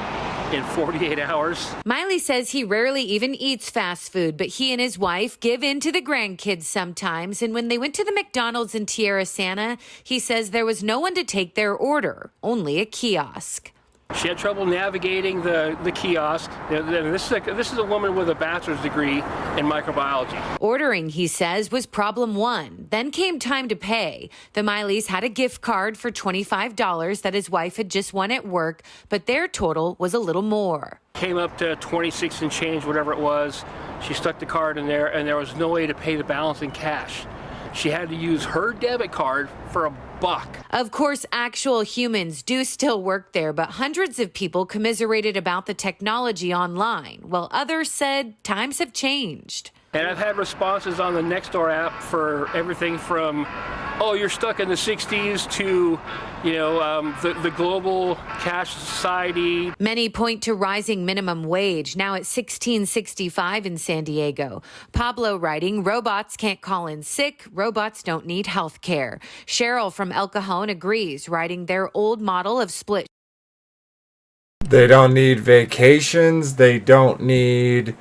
in 48 hours. Miley says he rarely even eats fast food, but he and his wife give in to the grandkids sometimes. And when they went to the McDonald's in Tierra Santa, he says there was no one to take their order, only a kiosk. She had trouble navigating the kiosk. This is a woman with a bachelor's degree in microbiology. Ordering, he says, was problem one. Then came time to pay. The Mileys had a gift card for $25 that his wife had just won at work, but their total was a little more. Came up to 26 and change, whatever it was. She stuck the card in there, and there was no way to pay the balance in cash. She had to use her debit card for $1. Of course, actual humans do still work there, but hundreds of people commiserated about the technology online, while others said times have changed. And I've had responses on the Nextdoor app for everything from, oh, you're stuck in the 60s to, the global cash society. Many point to rising minimum wage, now at $16.65 in San Diego. Pablo writing, robots can't call in sick, robots don't need health care. Cheryl from El Cajon agrees, writing their old model of split. They don't need vacations, they don't need...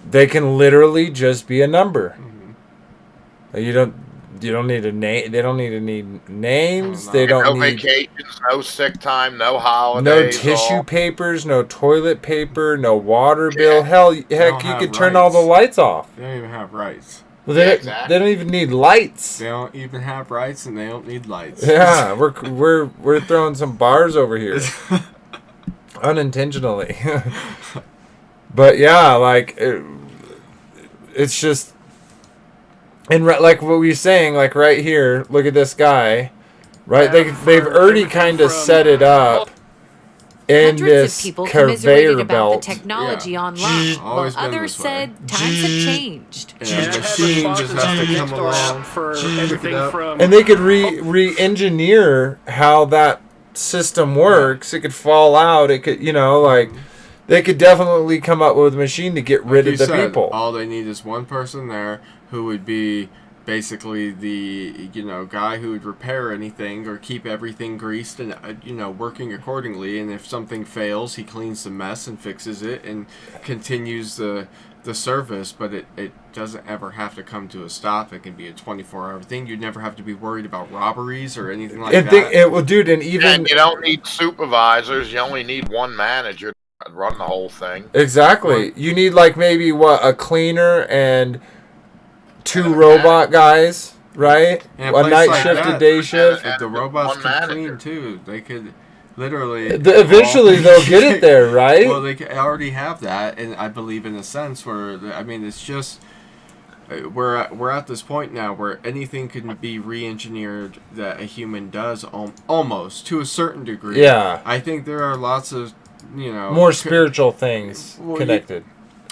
They can literally just be a number. Mm-hmm. You don't need a name. They don't need to need names. They don't need vacations, no sick time, no holidays. No tissue papers, no toilet paper, no water bill. Heck, you could turn all the lights off. They don't even have rights. Well, they don't even need lights. They don't even have rights, and they don't need lights. Yeah, we're throwing some bars over here, unintentionally. But yeah, it's just, and like what we were saying, like right here, look at this guy, right? They've already kind of set it up in this conveyor belt. The technology online, while others said times have changed. And they could re-engineer how that system works. It could fall out. It could, they could definitely come up with a machine to get rid of the people. All they need is one person there who would be basically the guy who would repair anything or keep everything greased and working accordingly. And if something fails, he cleans the mess and fixes it and continues the the service, but it doesn't ever have to come to a stop. It can be a 24-hour thing. You'd never have to be worried about robberies or anything like that. Well, dude, and even And you don't need supervisors. You only need one manager to run the whole thing. exactly. You need like maybe a cleaner and 2 robot guys, right? And A place night like shift, a that, day shift. If the robots could clean too, they could literally. Eventually, they'll get it there, right? Well, they already have that, and I believe in a sense where I mean, it's just we're at this point now where anything can be re-engineered that a human does almost to a certain degree. Yeah. I think there are lots of more spiritual things connected.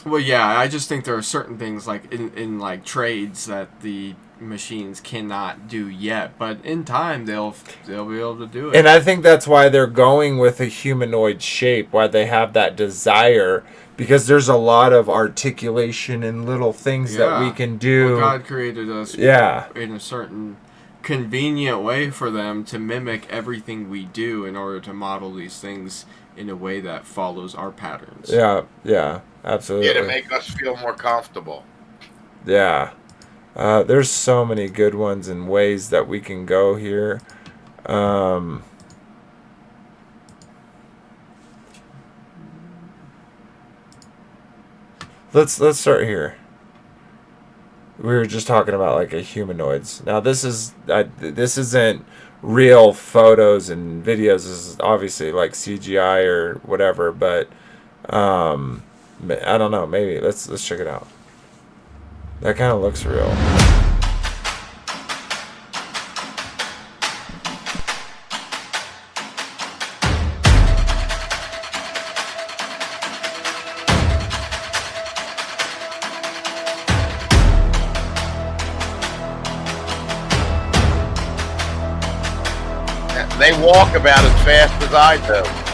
Well, yeah, I just think there are certain things like in like trades that the machines cannot do yet, but in time they'll be able to do it. And I think that's why they're going with a humanoid shape, why they have that desire, because there's a lot of articulation and little things that we can do. Well, God created us in a certain convenient way for them to mimic everything we do in order to model these things in a way that follows our patterns. Yeah, absolutely. Yeah, to make us feel more comfortable. Yeah. There's so many good ones and ways that we can go here. Let's start here. We were just talking about like a humanoids. Now this isn't real photos and videos. This is obviously like CGI or whatever, but I don't know. Maybe let's check it out. That kind of looks real. They walk about as fast as I do.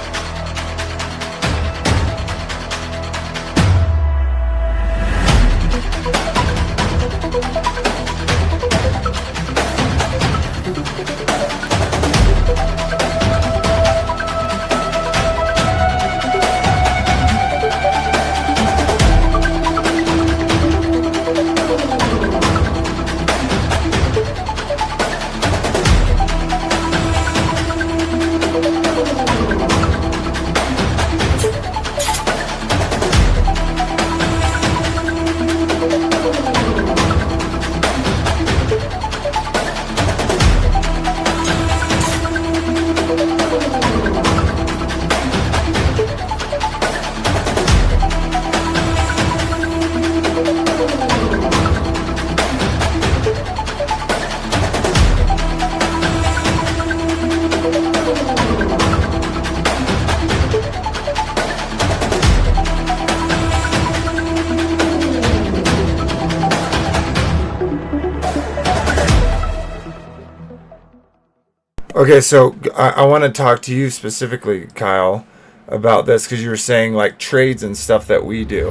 Okay, so I want to talk to you specifically, Kyle, about this because you were saying like trades and stuff that we do.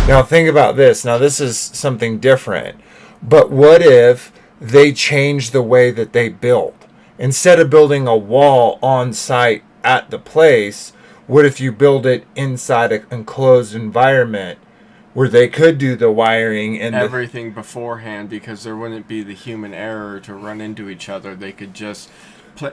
Now think about this. Now this is something different. But what if they change the way that they build? Instead of building a wall on site at the place, what if you build it inside an enclosed environment where they could do the wiring and everything beforehand, because there wouldn't be the human error to run into each other. They could just,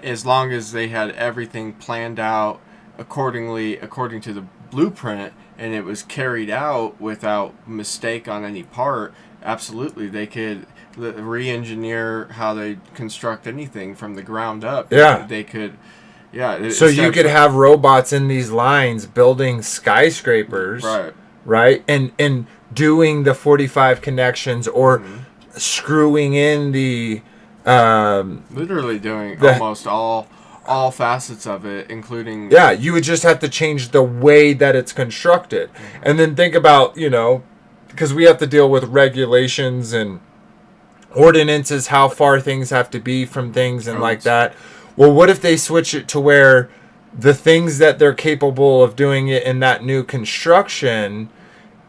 as long as they had everything planned out according to the blueprint, and it was carried out without mistake on any part, absolutely they could re-engineer how they construct anything from the ground up. Yeah. They could, so you could have robots in these lines building skyscrapers, right? And doing the 45 connections or screwing in the literally doing almost all facets of it, including you would just have to change the way that it's constructed. And then think about, because we have to deal with regulations and ordinances, how far things have to be from things and like that. Well, what if they switch it to where the things that they're capable of doing it in that new construction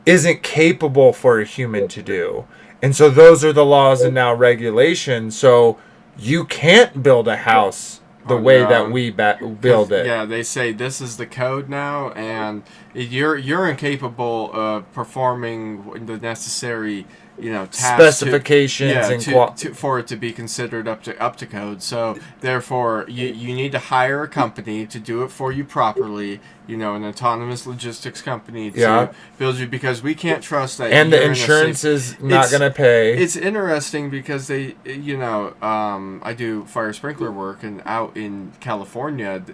isn't capable for a human to do? And so those are the laws and now regulations. So you can't build a house the on way their that own. we build it. Yeah, they say this is the code now, and you're incapable of performing the necessary, tasks Specifications for it to be considered up to code. So therefore, you need to hire a company to do it for you properly. An autonomous logistics company to build you, because we can't trust that. And the insurance is not going to pay. It's interesting because they, I do fire sprinkler work, and out in California,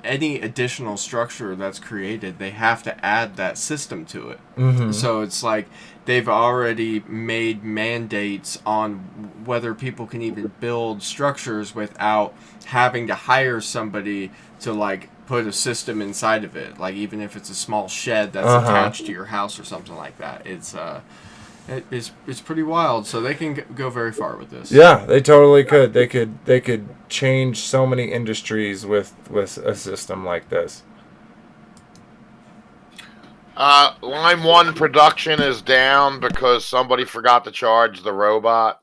any additional structure that's created, they have to add that system to it. Mm-hmm. So it's like they've already made mandates on whether people can even build structures without having to hire somebody to put a system inside of it, even if it's a small shed that's attached to your house or something like that. It's pretty wild. So they can go very far with this. Yeah, they totally could. They could change so many industries with a system like this. Line 1 production is down because somebody forgot to charge the robot.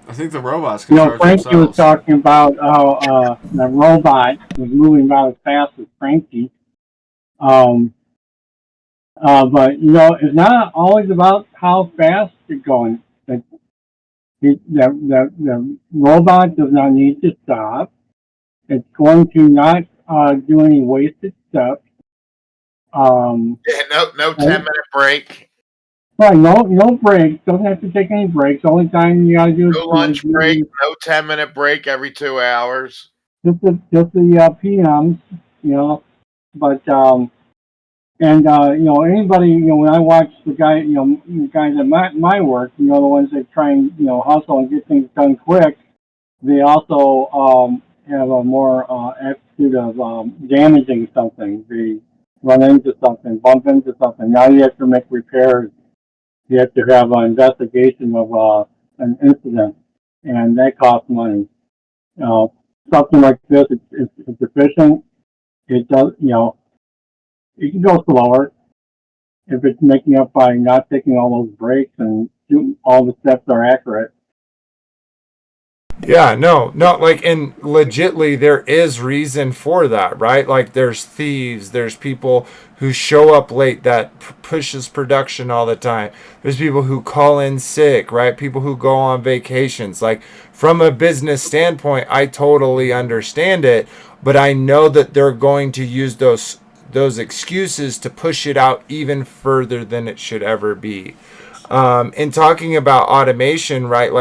I think the robots can charge Frankie themselves. was talking about how the robot was moving about as fast as Frankie. But it's not always about how fast you're going. The robot does not need to stop. It's going to not do any wasted stuff. No 10-minute break. Right, no breaks. Don't have to take any breaks. The only time you gotta do No lunch break. No 10-minute break every 2 hours. Just the PMs, But anybody, when I watch the guys at my work, the ones that try and hustle and get things done quick, they also have a more attitude of damaging something. They run into something, bump into something. Now you have to make repairs. You have to have an investigation of an incident, and that costs money. Something like this, it's efficient. It does, it can go slower if it's making up by not taking all those breaks and all the steps are accurate. Yeah, no, and legitly there is reason for that, right? There's thieves, there's people who show up late that pushes production all the time. There's people who call in sick, right? People who go on vacations. From a business standpoint, I totally understand it, but I know that they're going to use those excuses to push it out even further than it should ever be. In talking about automation, right,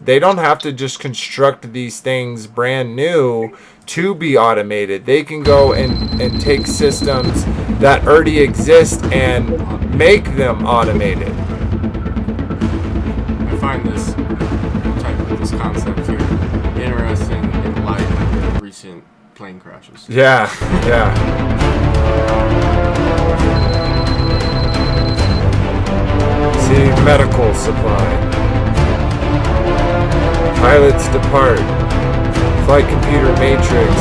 they don't have to just construct these things brand new to be automated. They can go and take systems that already exist and make them automated. I find this concept here interesting in light of recent plane crashes. Yeah. See, medical supply. Pilots depart. Flight computer matrix.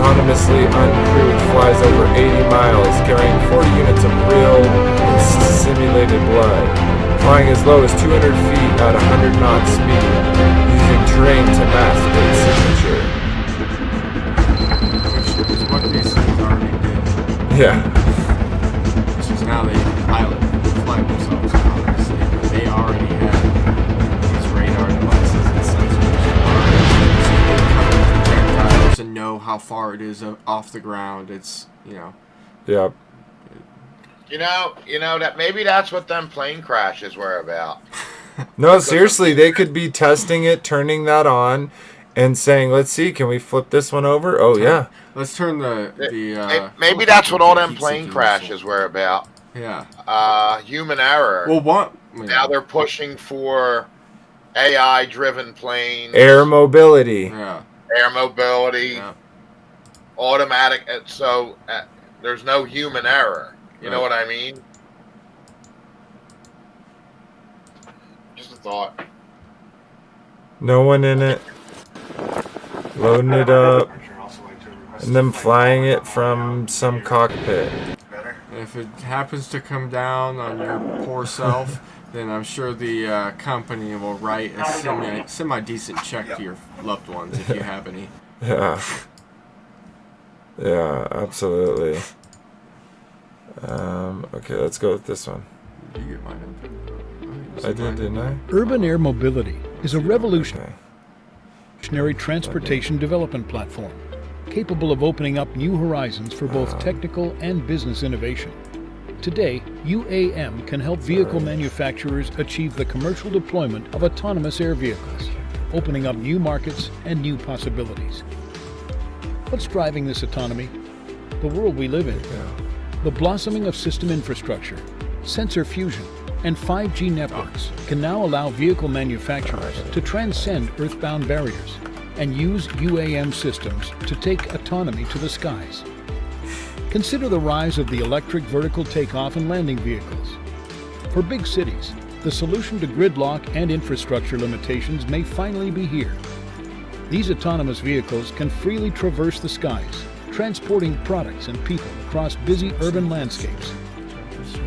Autonomously uncrewed flies over 80 miles, carrying 40 units of real and simulated blood. Flying as low as 200 feet at 100 knot speed, using terrain to mask its signature. Which is what these things already did. Yeah. It's just now they pilot. Fly themselves, obviously. They already had these radar devices and sensors projectiles and know how far it is off the ground. It's Yep. That maybe that's what them plane crashes were about. No, seriously, they could be testing it, turning that on, and saying, "Let's see, can we flip this one over?" Oh yeah. Let's turn the maybe that's what all them plane crashes were about. Yeah. Human error. Well, now they're pushing for AI-driven planes. Air mobility. Yeah. Air mobility. Yeah. Automatic. So there's no human error. You know what I mean? Just a thought. No one in it. Loading it up. And then flying it from some cockpit. If it happens to come down on your poor self, then I'm sure the company will write a semi-decent check to your loved ones if you have any. Yeah. Yeah, absolutely. Okay, let's go with this one. Did you get mine open? I did, didn't I? Urban Air Mobility is a revolutionary transportation development platform capable of opening up new horizons for both technical and business innovation. Today, UAM can help vehicle manufacturers achieve the commercial deployment of autonomous air vehicles, opening up new markets and new possibilities. What's driving this autonomy? The world we live in. The blossoming of system infrastructure, sensor fusion, and 5G networks can now allow vehicle manufacturers to transcend earthbound barriers and use UAM systems to take autonomy to the skies. Consider the rise of the electric vertical takeoff and landing vehicles. For big cities, the solution to gridlock and infrastructure limitations may finally be here. These autonomous vehicles can freely traverse the skies, transporting products and people across busy urban landscapes.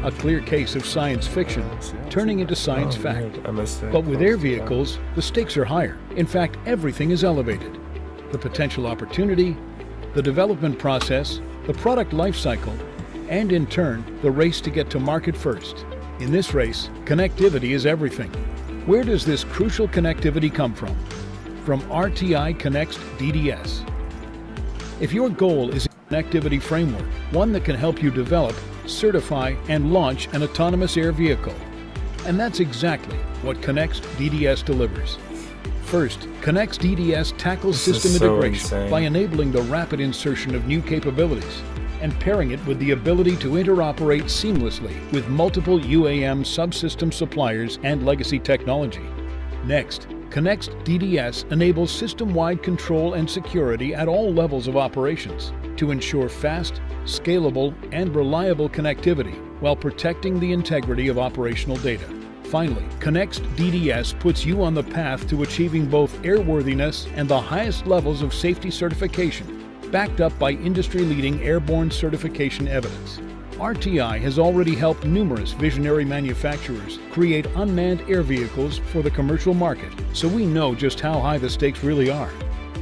A clear case of science fiction turning into science fact. But with air vehicles, the stakes are higher. In fact, everything is elevated. The potential opportunity, the development process, the product life cycle, and in turn, the race to get to market first. In this race, connectivity is everything. Where does this crucial connectivity come from? From RTI Connect's DDS. If your goal is a connectivity framework, one that can help you develop, certify, and launch an autonomous air vehicle. And that's exactly what Connect's DDS delivers. First, Connect's DDS tackles system integration by enabling the rapid insertion of new capabilities and pairing it with the ability to interoperate seamlessly with multiple UAM subsystem suppliers and legacy technology. Next, Connect's DDS enables system-wide control and security at all levels of operations to ensure fast, scalable, and reliable connectivity while protecting the integrity of operational data. Finally, Connect's DDS puts you on the path to achieving both airworthiness and the highest levels of safety certification, backed up by industry-leading airborne certification evidence. RTI has already helped numerous visionary manufacturers create unmanned air vehicles for the commercial market, so we know just how high the stakes really are,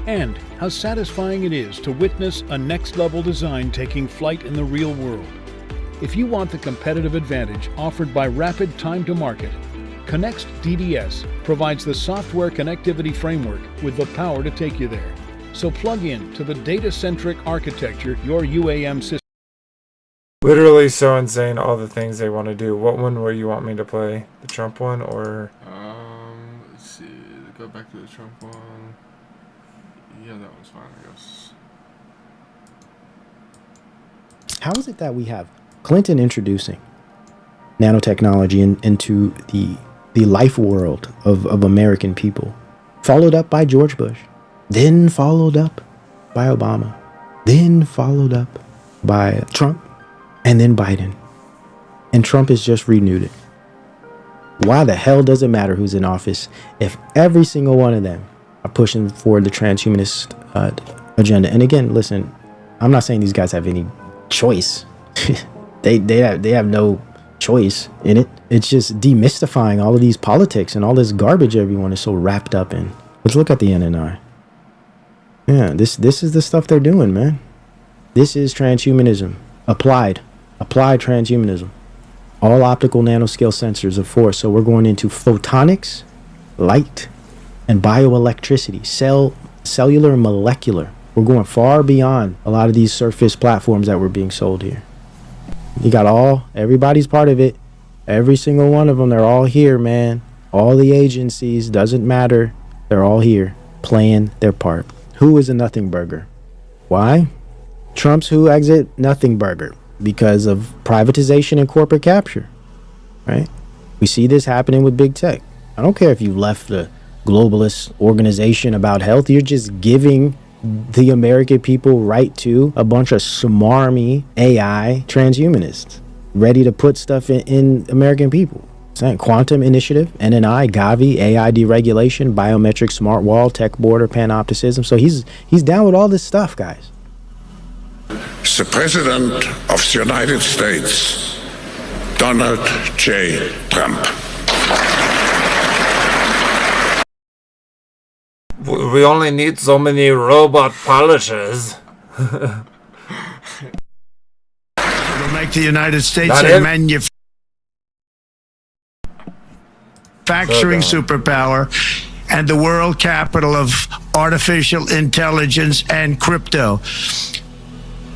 and how satisfying it is to witness a next-level design taking flight in the real world. If you want the competitive advantage offered by rapid time to market, Connect's DDS provides the software connectivity framework with the power to take you there. So plug in to the data-centric architecture your UAM system. Literally so insane, all the things they want to do. What one will you want me to play? The Trump one or? Let's see. Go back to the Trump one. Yeah, that one's fine, I guess. How is it that we have Clinton introducing nanotechnology into the life world of American people, followed up by George Bush, then followed up by Obama, then followed up by Trump, and then Biden. And Trump has just renewed it. Why the hell does it matter who's in office if every single one of them are pushing forward the transhumanist agenda? And again, listen, I'm not saying these guys have any choice. They have no choice in it. It's just demystifying all of these politics and all this garbage everyone is so wrapped up in. Let's look at the NNI. Yeah, this is the stuff they're doing, man. This is transhumanism. Applied transhumanism. All optical nanoscale sensors of force. So we're going into photonics, light, and bioelectricity. Cellular and molecular. We're going far beyond a lot of these surface platforms that were being sold here. You got everybody's part of it. Every single one of them, they're all here, man. All the agencies, doesn't matter. They're all here playing their part. Who is a nothing burger? Why? Trump's who exit nothing burger because of privatization and corporate capture, right? We see this happening with big tech. I don't care if you left the globalist organization about health. You're just giving the American people right to a bunch of smarmy AI transhumanists ready to put stuff in American people. Saying Quantum Initiative, NNI, Gavi, AI deregulation, biometric smart wall, tech border, panopticism. So he's down with all this stuff, guys. The President of the United States, Donald J. Trump. We only need so many robot polishers. It'll make the United States Not a it. manufacturing superpower and the world capital of artificial intelligence and crypto.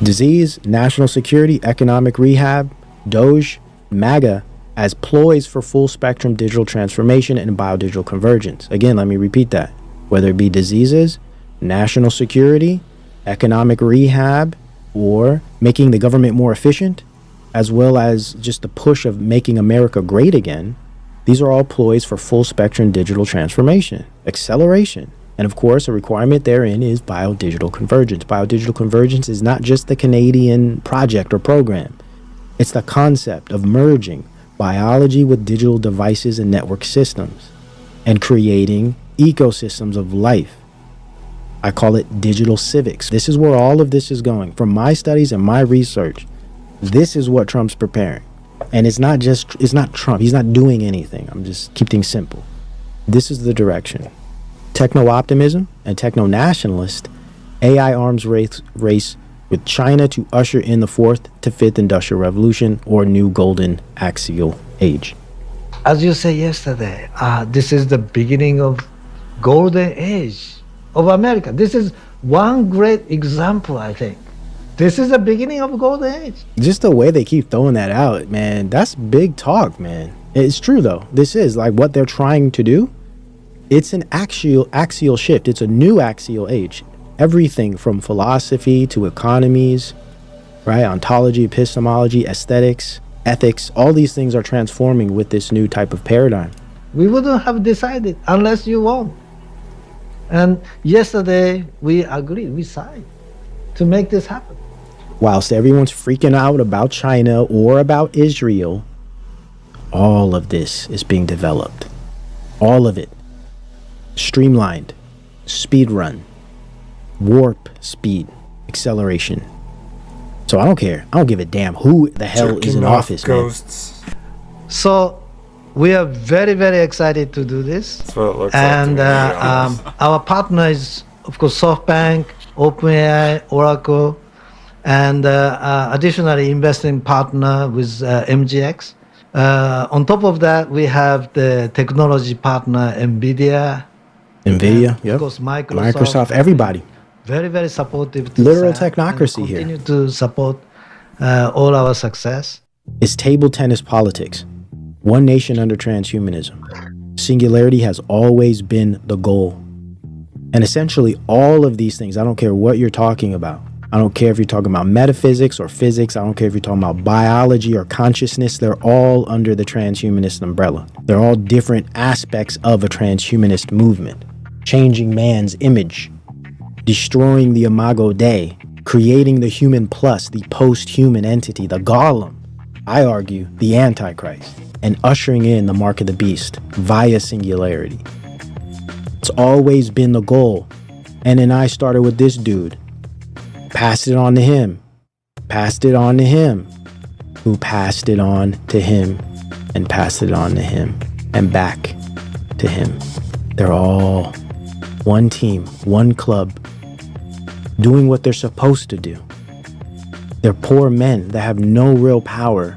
Disease, national security, economic rehab, Doge, MAGA as ploys for full spectrum digital transformation and biodigital convergence. Again, let me repeat that. Whether it be diseases, national security, economic rehab, or making the government more efficient, as well as just the push of making America great again, these are all ploys for full spectrum digital transformation, acceleration. And of course, a requirement therein is biodigital convergence. Biodigital convergence is not just the Canadian project or program. It's the concept of merging biology with digital devices and network systems and creating ecosystems of life. I call it digital civics. This is where all of this is going. From my studies and my research, this is what Trump's preparing. And it's not Trump. He's not doing anything. I'm just keep things simple. This is the direction. Techno-optimism and techno-nationalist AI arms race with China to usher in the 4th to 5th Industrial Revolution or new golden axial age. As you said yesterday, this is the beginning of golden age of America. This is one great example, I think. This is the beginning of golden age. Just the way they keep throwing that out, man, that's big talk, man. It's true, though. This is like what they're trying to do. It's an axial shift. It's a new axial age. Everything from philosophy to economies, right? Ontology, epistemology, aesthetics, ethics, all these things are transforming with this new type of paradigm. We wouldn't have decided unless you won. And yesterday we agreed, we signed to make this happen. Whilst everyone's freaking out about China or about Israel, all of this is being developed. All of it. Streamlined, speed run, warp speed, acceleration. So I don't care. I don't give a damn who the hell is in office, ghosts. Man. So we are very, very excited to do this. That's what it looks and like. Our partner is, of course, SoftBank, OpenAI, Oracle, and additionally investing partner with MGX. On top of that, we have the technology partner NVIDIA, yep. Of course, Microsoft, everybody. Very, very supportive. To Literal SAP technocracy and here. Continue to support all our success. It's table tennis politics. One nation under transhumanism. Singularity has always been the goal. And essentially all of these things, I don't care what you're talking about. I don't care if you're talking about metaphysics or physics. I don't care if you're talking about biology or consciousness. They're all under the transhumanist umbrella. They're all different aspects of a transhumanist movement. Changing man's image, destroying the imago Dei, creating the human plus, the post-human entity, the golem, I argue, the Antichrist, and ushering in the mark of the beast via singularity. It's always been the goal. And then I started with this dude, passed it on to him, passed it on to him, who passed it on to him, and passed it on to him, and back to him. They're all one team, one club, doing what they're supposed to do. They're poor men that have no real power.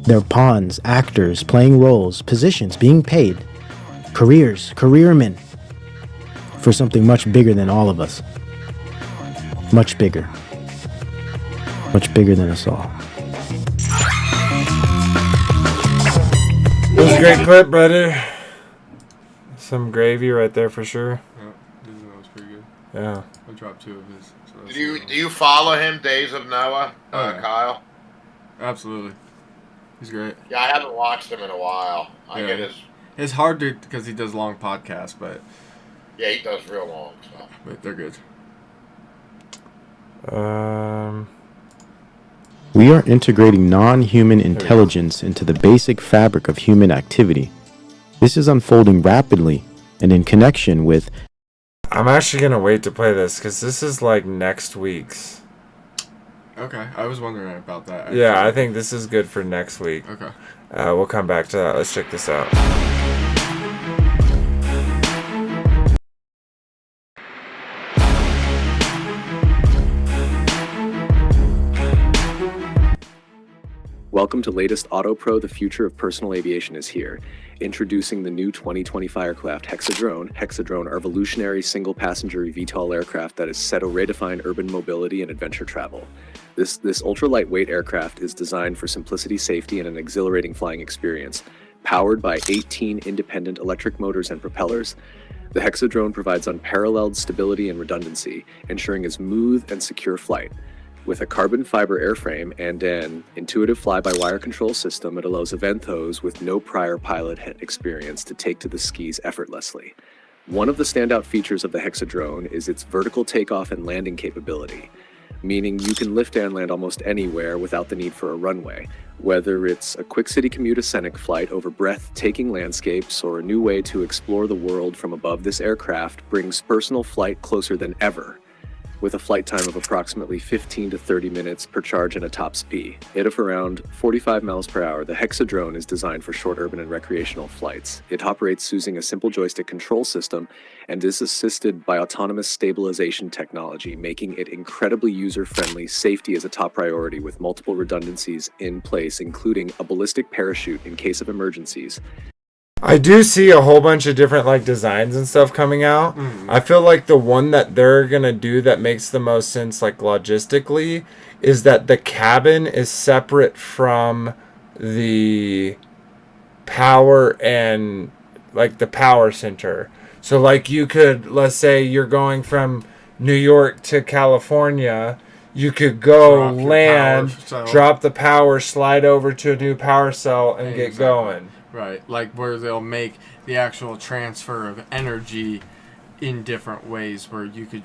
They're pawns, actors, playing roles, positions, being paid, careers, careermen, for something much bigger than all of us. Much bigger. Much bigger than us all. It was a great clip, brother. Some gravy right there for sure. Yeah, this one was pretty good. Yeah. I dropped 2 of his. So Do you follow him, Days of Noah, yeah. Kyle? Absolutely. He's great. Yeah, I haven't watched him in a while. I get his. It's hard to because he does long podcasts, but Yeah, he does real long stuff. But they're good. We are integrating non-human intelligence into the basic fabric of human activity. This is unfolding rapidly and in connection with... I'm actually going to wait to play this because this is like next week's. Okay, I was wondering about that. Actually. Yeah, I think this is good for next week. Okay. We'll come back to that. Let's check this out. Welcome to latest Auto Pro. The future of personal aviation is here. Introducing the new 2020 Firecraft Hexadrone. Hexadrone are revolutionary single-passenger eVTOL aircraft that is set to redefine urban mobility and adventure travel. This ultra-lightweight aircraft is designed for simplicity, safety, and an exhilarating flying experience. Powered by 18 independent electric motors and propellers, the Hexadrone provides unparalleled stability and redundancy, ensuring a smooth and secure flight. With a carbon fiber airframe and an intuitive fly-by-wire control system, it allows eventos with no prior pilot experience to take to the skis effortlessly. One of the standout features of the Hexadrone is its vertical takeoff and landing capability, meaning you can lift and land almost anywhere without the need for a runway. Whether it's a quick city commute scenic flight over breathtaking landscapes or a new way to explore the world from above, this aircraft brings personal flight closer than ever. With a flight time of approximately 15 to 30 minutes per charge and a top speed of around 45 miles per hour, the Hexadrone is designed for short urban and recreational flights. It operates using a simple joystick control system and is assisted by autonomous stabilization technology, making it incredibly user-friendly. Safety is a top priority with multiple redundancies in place, including a ballistic parachute in case of emergencies. I do see a whole bunch of different like designs and stuff coming out. I feel like the one that they're gonna do that makes the most sense like logistically is that the cabin is separate from the power and like the power center. So like you could, let's say you're going from New York to California, you could go land, drop the power, slide over to a new power cell and get going. Right, like where they'll make the actual transfer of energy in different ways, where you can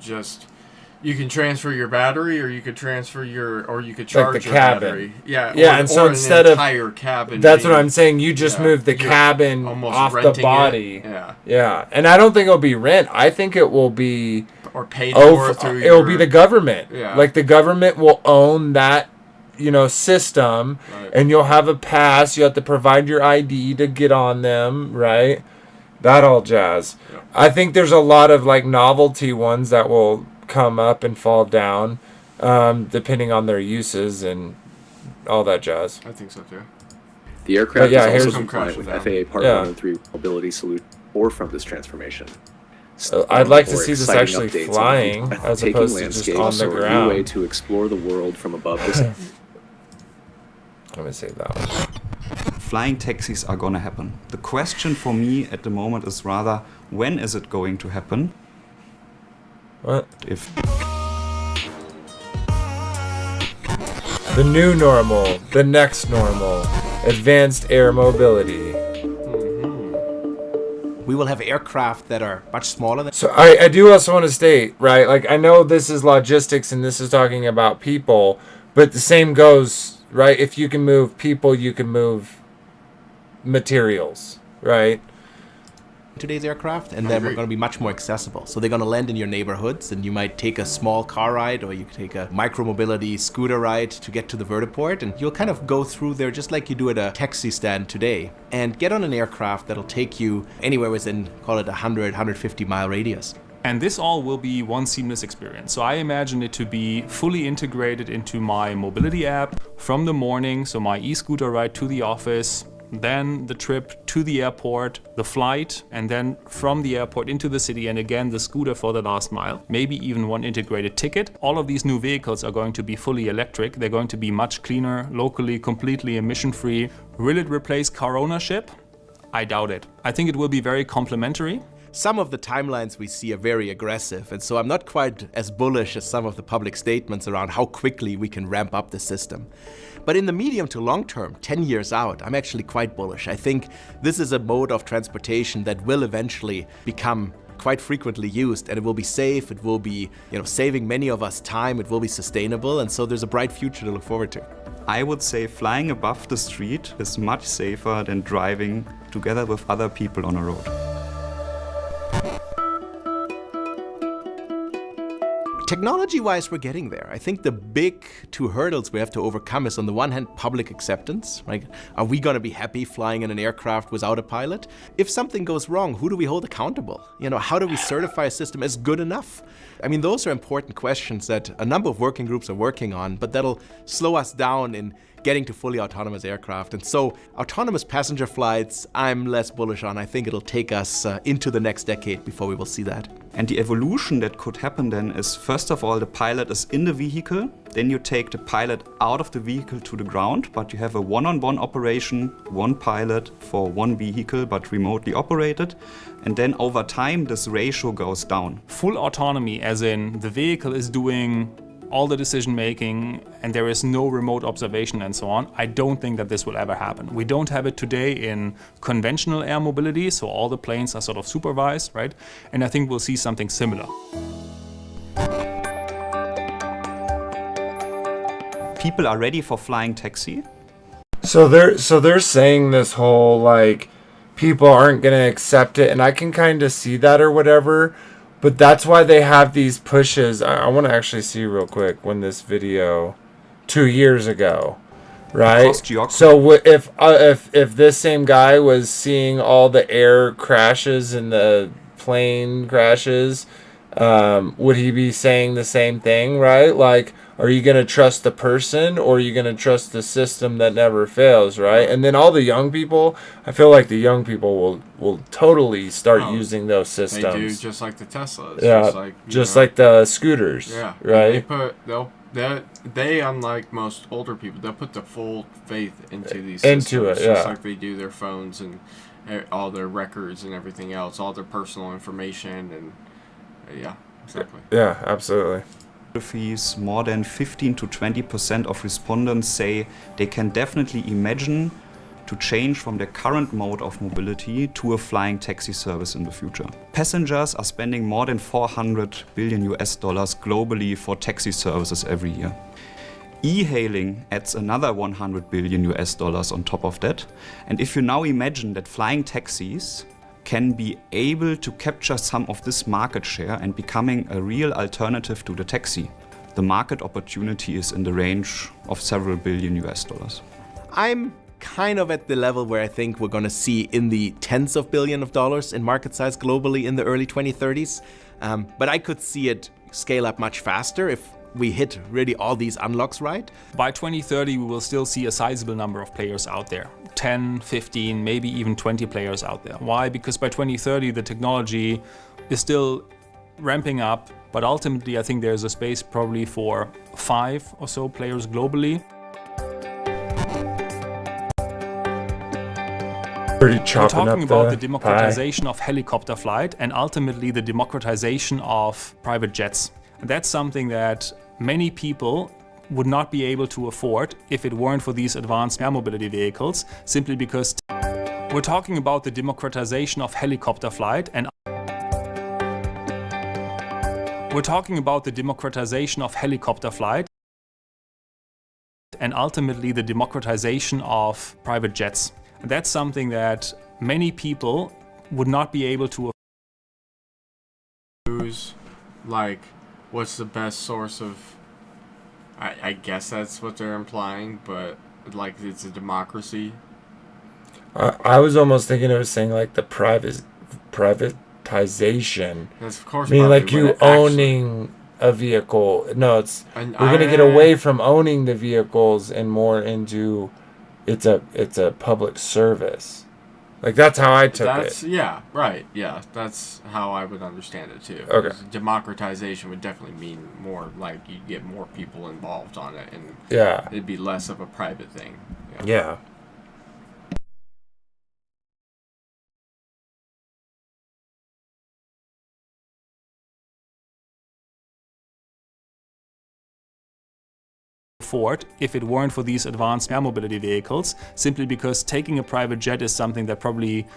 transfer your battery, or you could transfer you could charge like the your cabin. battery. Yeah, and so instead of cabin, that's what I'm saying. You just move the cabin off the body. Yeah, and I don't think it'll be rent. I think it will be paid for through. It will be the government. Yeah, like the government will own that. System, and you'll have a pass. You have to provide your ID to get on them, right? That all jazz. Yeah. I think there's a lot of like novelty ones that will come up and fall down, depending on their uses and all that jazz. I think so too. The aircraft is also compliant with FAA Part 103 mobility solution or from this transformation. I'd like to see this actually flying as opposed to just on the ground. A new way to explore the world from above this. Let me say that one. Flying taxis are going to happen. The question for me at the moment is rather, when is it going to happen? What? If the new normal, the next normal, advanced air mobility. We will have aircraft that are much smaller than. So I do also want to state, right? Like I know this is logistics and this is talking about people, but the same goes. Right, if you can move people, you can move materials, right? Today's aircraft, and then we're going to be much more accessible. So they're going to land in your neighborhoods, and you might take a small car ride, or you could take a micromobility scooter ride to get to the vertiport, and you'll kind of go through there just like you do at a taxi stand today, and get on an aircraft that'll take you anywhere within, call it 100, 150 mile radius. And this all will be one seamless experience. So I imagine it to be fully integrated into my mobility app from the morning, so my e-scooter ride to the office, then the trip to the airport, the flight, and then from the airport into the city, and again the scooter for the last mile, maybe even one integrated ticket. All of these new vehicles are going to be fully electric. They're going to be much cleaner, locally, completely emission-free. Will it replace car ownership? I doubt it. I think it will be very complementary. Some of the timelines we see are very aggressive, and so I'm not quite as bullish as some of the public statements around how quickly we can ramp up the system. But in the medium to long term, 10 years out, I'm actually quite bullish. I think this is a mode of transportation that will eventually become quite frequently used, and it will be safe, it will be, saving many of us time, it will be sustainable, and so there's a bright future to look forward to. I would say flying above the street is much safer than driving together with other people on a road. Technology-wise, we're getting there. I think the big two hurdles we have to overcome is, on the one hand, public acceptance. Right? Are we going to be happy flying in an aircraft without a pilot? If something goes wrong, who do we hold accountable? How do we certify a system as good enough? I mean, those are important questions that a number of working groups are working on, but that'll slow us down in getting to fully autonomous aircraft. And so autonomous passenger flights, I'm less bullish on. I think it'll take us into the next decade before we will see that. And the evolution that could happen then is, first of all, the pilot is in the vehicle, then you take the pilot out of the vehicle to the ground, but you have a one-on-one operation, one pilot for one vehicle, but remotely operated. And then over time, this ratio goes down. Full autonomy, as in the vehicle is doing all the decision making and there is no remote observation and so on, I don't think that this will ever happen. We don't have it today in conventional air mobility, so all the planes are sort of supervised, right? And I think we'll see something similar. People are ready for flying taxi. So they're saying this whole like people aren't going to accept it, and I can kind of see that or whatever. But that's why they have these pushes. I want to actually see real quick when this video, 2 years ago, right? So if this same guy was seeing all the air crashes and the plane crashes, would he be saying the same thing, right? Like, are you going to trust the person or are you going to trust the system that never fails, right? And then all the young people, I feel like the young people will totally start using those systems. They do, just like the Teslas. Yeah, just like the scooters. Yeah, right. They unlike most older people, they'll put the full faith into these systems, just like they do their phones and all their records and everything else, all their personal information, and yeah, exactly. Yeah, absolutely. More than 15 to 20% of respondents say they can definitely imagine to change from their current mode of mobility to a flying taxi service in the future. Passengers are spending more than 400 billion US dollars globally for taxi services every year. E-hailing adds another 100 billion US dollars on top of that. And if you now imagine that flying taxis can be able to capture some of this market share and becoming a real alternative to the taxi, the market opportunity is in the range of several billion US dollars. I'm kind of at the level where I think we're going to see in the tens of billions of dollars in market size globally in the early 2030s. But I could see it scale up much faster if we hit really all these unlocks right. By 2030, we will still see a sizable number of players out there. 10, 15, maybe even 20 players out there. Why? Because by 2030, the technology is still ramping up, but ultimately I think there's a space probably for 5 or so players globally. We're talking about the democratization of helicopter flight and ultimately the democratization of private jets. And that's something that many people would not be able to afford if it weren't for these advanced air mobility vehicles, simply because we're talking about the democratization of helicopter flight and we're talking about the democratization of helicopter flight and ultimately the democratization of private jets. And that's something that many people would not be able to afford. Like, what's the best source of, I guess that's what they're implying, but like it's a democracy. I was almost thinking it was saying like the privatization. That's of course. I mean, like you owning a vehicle. No, we're gonna get away from owning the vehicles and more into it's a public service. Like that's how I took it. Yeah, right. Yeah, that's how I would understand it too. Okay. Democratization would definitely mean more like you get more people involved on it, and it'd be less of a private thing. Yeah. Afford if it weren't for these advanced air mobility vehicles, simply because taking a private jet is something that probably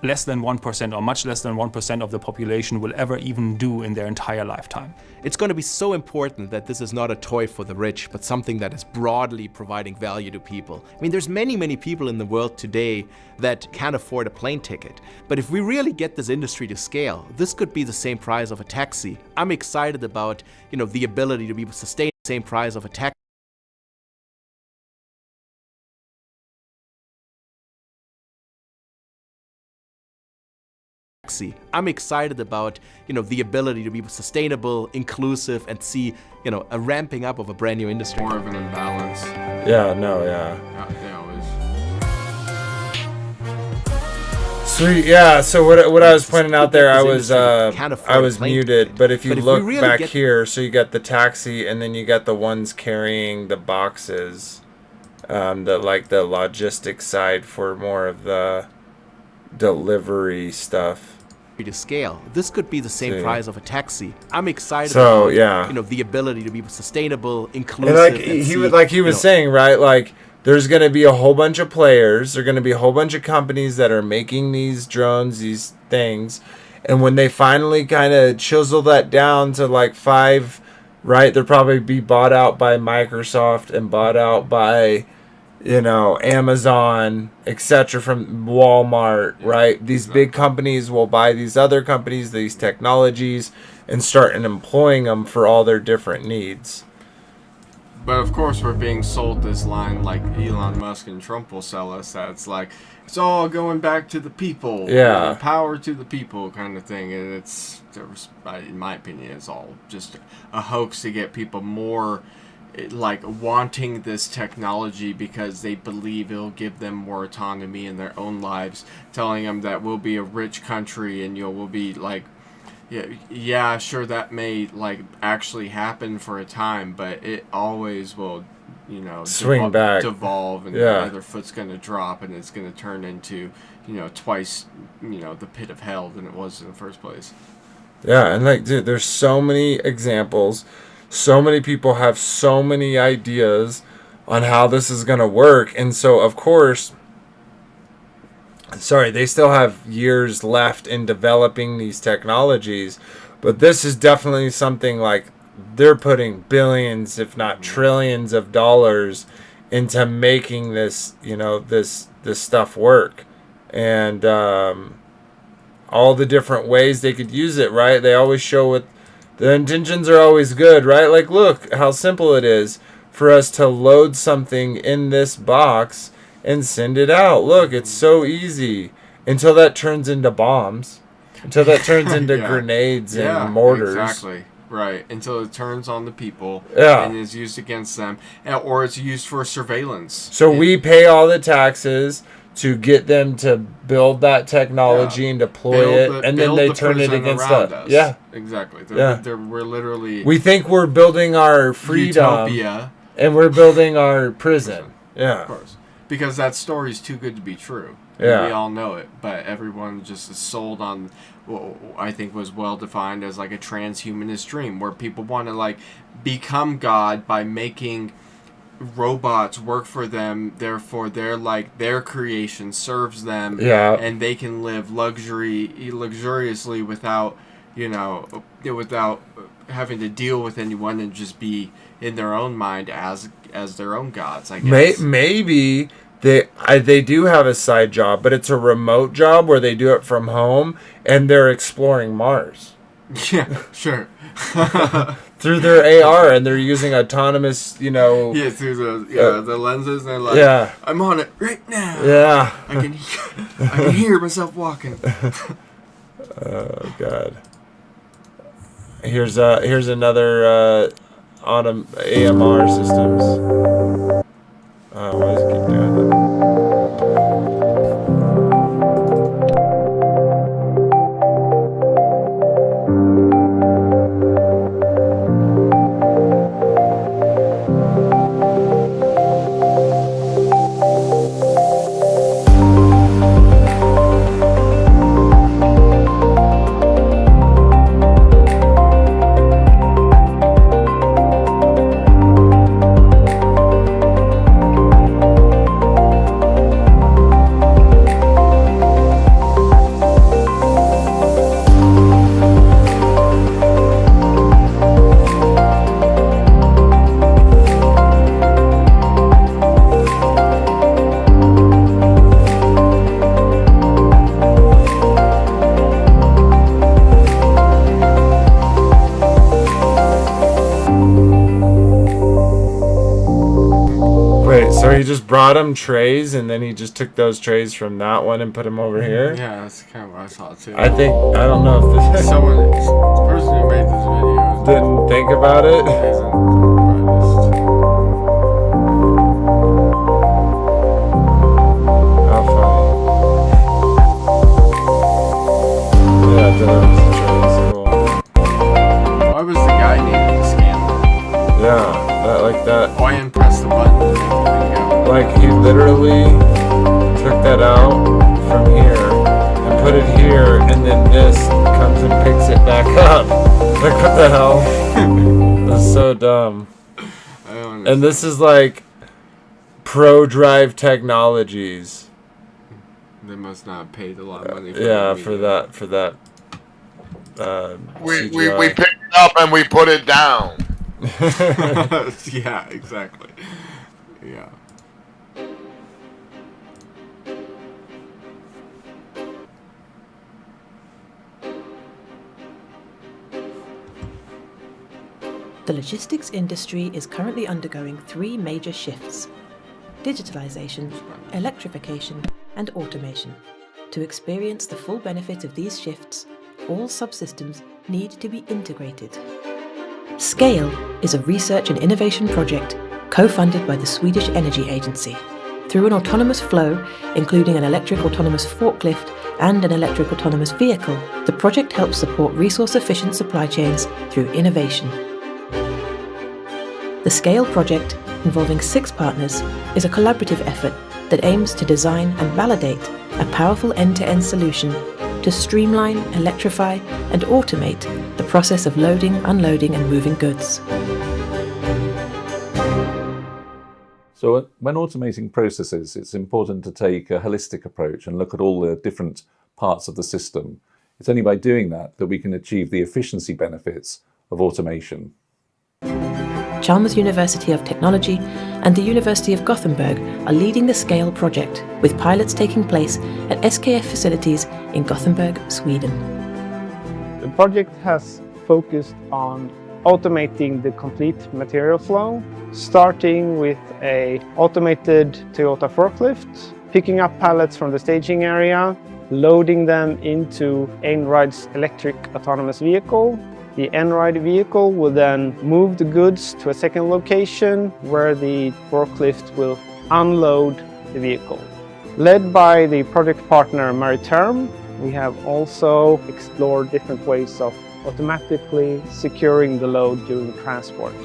less than 1% or much less than 1% of the population will ever even do in their entire lifetime. It's going to be so important that this is not a toy for the rich, but something that is broadly providing value to people. I mean, there's many people in the world today that can't afford a plane ticket. But if we really get this industry to scale, this could be the same price of a taxi. I'm excited about, the ability to be sustain the same price of a taxi. taxi. I'm excited about, the ability to be sustainable, inclusive, and see, a ramping up of a brand new industry. More of an imbalance. Yeah, no, yeah. They always. Sweet, yeah. So what I was pointing out there, I was muted. But if you look back here, so you got the taxi, and then you got the ones carrying the boxes, the logistics side for more of the delivery stuff. To scale, this could be the same price of a taxi. I'm excited about the ability to be sustainable, inclusive, and he was saying, right, like there's going to be a whole bunch of players, there're going to be a whole bunch of companies that are making these drones, these things, and when they finally kind of chisel that down to like 5, right, they'll probably be bought out by Microsoft and bought out by Amazon, etc., from Walmart, right? These big companies will buy these other companies, these technologies, and start employing them for all their different needs. But of course, we're being sold this line like Elon Musk and Trump will sell us. That's like, it's all going back to the people. Yeah. Power to the people kind of thing. And it's, in my opinion, it's all just a hoax to get people more like wanting this technology because they believe it'll give them more autonomy in their own lives, telling them that we'll be a rich country and we'll be like, yeah, sure, that may like actually happen for a time, but it always will, swing back, devolve, and the other foot's going to drop, and it's going to turn into, twice, the pit of hell than it was in the first place. Yeah, and like, dude, there's so many examples. So many people have so many ideas on how this is going to work. And so, of course, they still have years left in developing these technologies. But this is definitely something like they're putting billions, if not trillions of dollars into making this, this stuff work. And all the different ways they could use it, right? They always show what the intentions are always good, right? Like, look how simple it is for us to load something in this box and send it out. Look, it's so easy until that turns into bombs, until that turns into grenades and mortars. Exactly. Right. Until it turns on the people and is used against them, or it's used for surveillance. So we pay all the taxes to get them to build that technology and deploy it, and then they turn it against us. Yeah, exactly. We're literally. We think we're building our freedom, utopia, and we're building our prison. Yeah, of course, because that story's too good to be true. Yeah, we all know it, but everyone just is sold on what I think was well defined as like a transhumanist dream, where people want to like become God by making robots work for them, therefore their creation serves them, and they can live luxuriously without without having to deal with anyone and just be in their own mind as their own gods, I guess. Maybe they do have a side job, but it's a remote job where they do it from home and they're exploring Mars. Yeah, sure. Through their AR, and they're using autonomous, through the lenses, and they're like, I'm on it right now. Yeah. I can hear myself walking. Oh God. Here's another AMR systems. Why does it keep doing that? So he just brought him trays, and then he just took those trays from that one and put them over here. Yeah, that's kind of what I thought too. I don't know if this the person who made this video didn't think about it. How funny. Yeah, that's cool. Why was the guy needing to scan them? Yeah, that. Why didn't press the button to make the video? Like, he literally took that out from here and put it here, and then this comes and picks it back up. Like, what the hell? That's so dumb. And this is like ProDrive Technologies. They must not have paid a lot of money For that. We picked it up and we put it down. Yeah, exactly. Yeah. The logistics industry is currently undergoing 3 major shifts: digitalization, electrification, and automation. To experience the full benefit of these shifts, all subsystems need to be integrated. SCALE is a research and innovation project co-funded by the Swedish Energy Agency. Through an autonomous flow, including an electric autonomous forklift and an electric autonomous vehicle, the project helps support resource-efficient supply chains through innovation. The SCALE project, involving 6 partners, is a collaborative effort that aims to design and validate a powerful end-to-end solution to streamline, electrify, and automate the process of loading, unloading, and moving goods. So when automating processes, it's important to take a holistic approach and look at all the different parts of the system. It's only by doing that that we can achieve the efficiency benefits of automation. Chalmers University of Technology and the University of Gothenburg are leading the SCALE project, with pilots taking place at SKF facilities in Gothenburg, Sweden. The project has focused on automating the complete material flow, starting with an automated Toyota forklift, picking up pallets from the staging area, loading them into Einride's electric autonomous vehicle. The Einride vehicle will then move the goods to a second location where the forklift will unload the vehicle. Led by the project partner Maritime, we have also explored different ways of automatically securing the load during transport.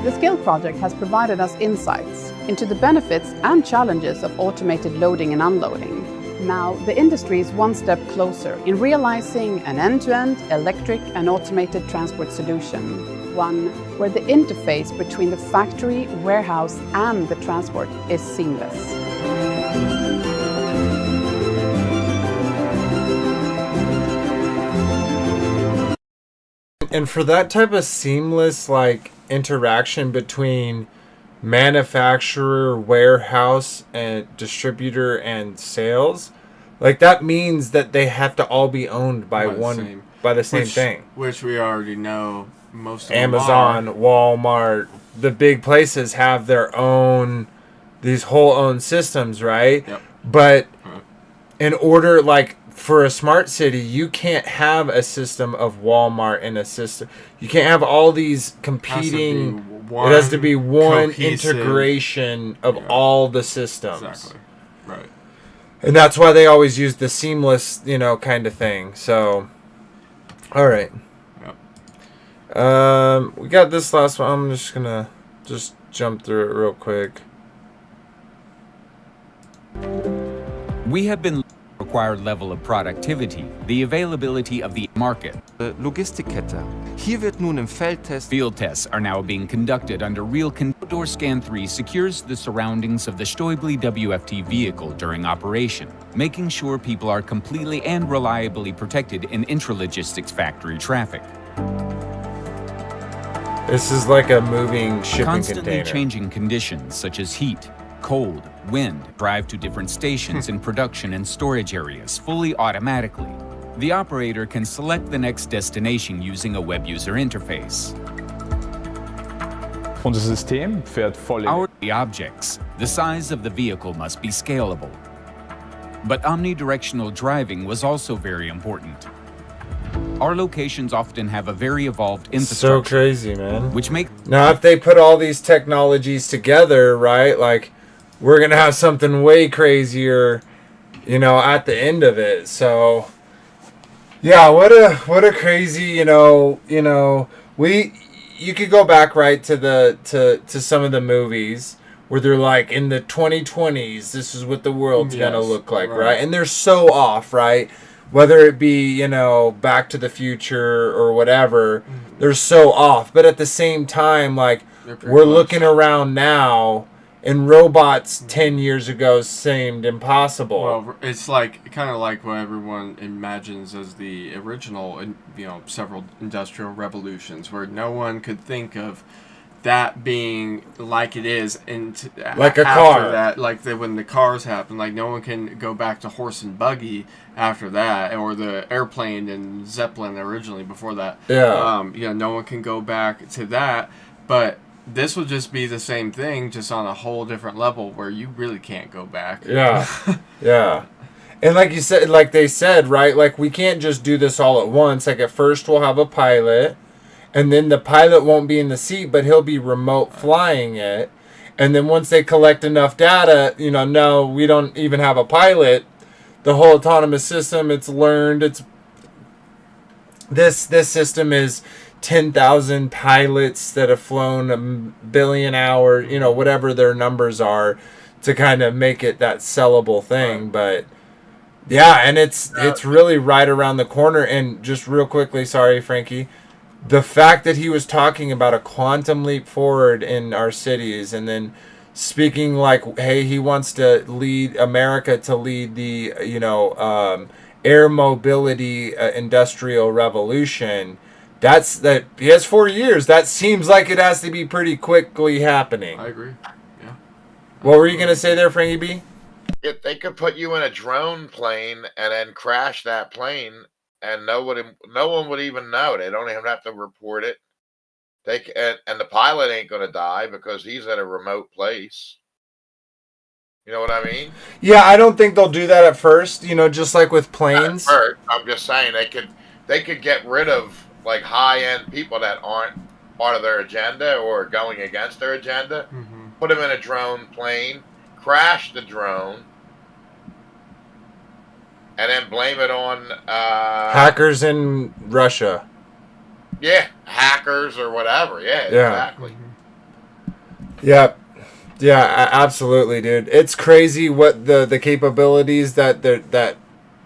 The SCALE project has provided us insights into the benefits and challenges of automated loading and unloading. Now, the industry is one step closer in realizing an end-to-end electric and automated transport solution, one where the interface between the factory, warehouse, and the transport is seamless. And for that type of seamless interaction between manufacturer, warehouse, and distributor and sales, that means that they have to all be owned by the same thing. Which we already know most of Amazon, them are. Walmart, the big places have their own, these whole own systems, right? Yep. But in order, for a smart city, you can't have a system of Walmart and a system. You can't have all these competing. It has to be one integration of all the systems. Exactly. Right. And that's why they always use the seamless, kind of thing. So, all right. Yep. We got this last one. I'm just gonna jump through it real quick. We have been required level of productivity, the availability of the market. Logistikkette. Hier wird nun im Feldtest. Field tests are now being conducted under real Door Scan 3 secures the surroundings of the Stoibli WFT vehicle during operation, making sure people are completely and reliably protected in intralogistics factory traffic. This is like a moving shipping Constantly container. changing conditions such as heat, cold, wind, drive to different stations in production and storage areas fully automatically. The operator can select the next destination using a web user interface. Unser System fährt voll. The objects, the size of the vehicle must be scalable. But omnidirectional driving was also very important. Our locations often have a very evolved infrastructure. So crazy, man. Which make now if they put all these technologies together, right? Like we're gonna have something way crazier, you know, at the end of it. So yeah, what a crazy, you know, you could go back right to some of the movies where they're like in the 2020s, this is what the world's gonna look like, right? And they're so off, right? Whether it be, you know, Back to the Future or whatever, they're so off. But at the same time, like, we're looking around now, and robots 10 years ago seemed impossible. Well, it's like kind of like what everyone imagines as the original, you know, several industrial revolutions, where no one could think of that being like it is like a after car. that, like when the cars happen, like no one can go back to horse and buggy after that, or the airplane and Zeppelin originally before that. Yeah. You know, no one can go back to that, but this will just be the same thing, just on a whole different level where you really can't go back. Yeah. Yeah. And like you said, like they said, right? Like we can't just do this all at once. Like at first we'll have a pilot, and then the pilot won't be in the seat, but he'll be remote flying it. And then once they collect enough data, you know, no, we don't even have a pilot. The whole autonomous system, it's learned. It's this system is 10,000 pilots that have flown 1 billion hours, you know, whatever their numbers are, to kind of make it that sellable thing. But yeah, and it's really right around the corner. And just real quickly, sorry, Frankie, the fact that he was talking about a quantum leap forward in our cities, and then speaking like, hey, he wants to lead America to lead the, you know, air mobility industrial revolution. That's that. He has 4 years. That seems like it has to be pretty quickly happening. I agree. Yeah. What were you gonna say there, Frankie B? If they could put you in a drone plane and then crash that plane, and no one would even know. They don't even have to report it. And the pilot ain't gonna die because he's at a remote place. You know what I mean? Yeah, I don't think they'll do that at first. You know, just like with planes. At first, I'm just saying they could get rid of like high-end people that aren't part of their agenda or going against their agenda. Put them in a drone plane, crash the drone, and then blame it on hackers in Russia. Yeah, hackers or whatever. Yeah. Exactly. Yeah. Yeah, absolutely, dude. It's crazy what the capabilities that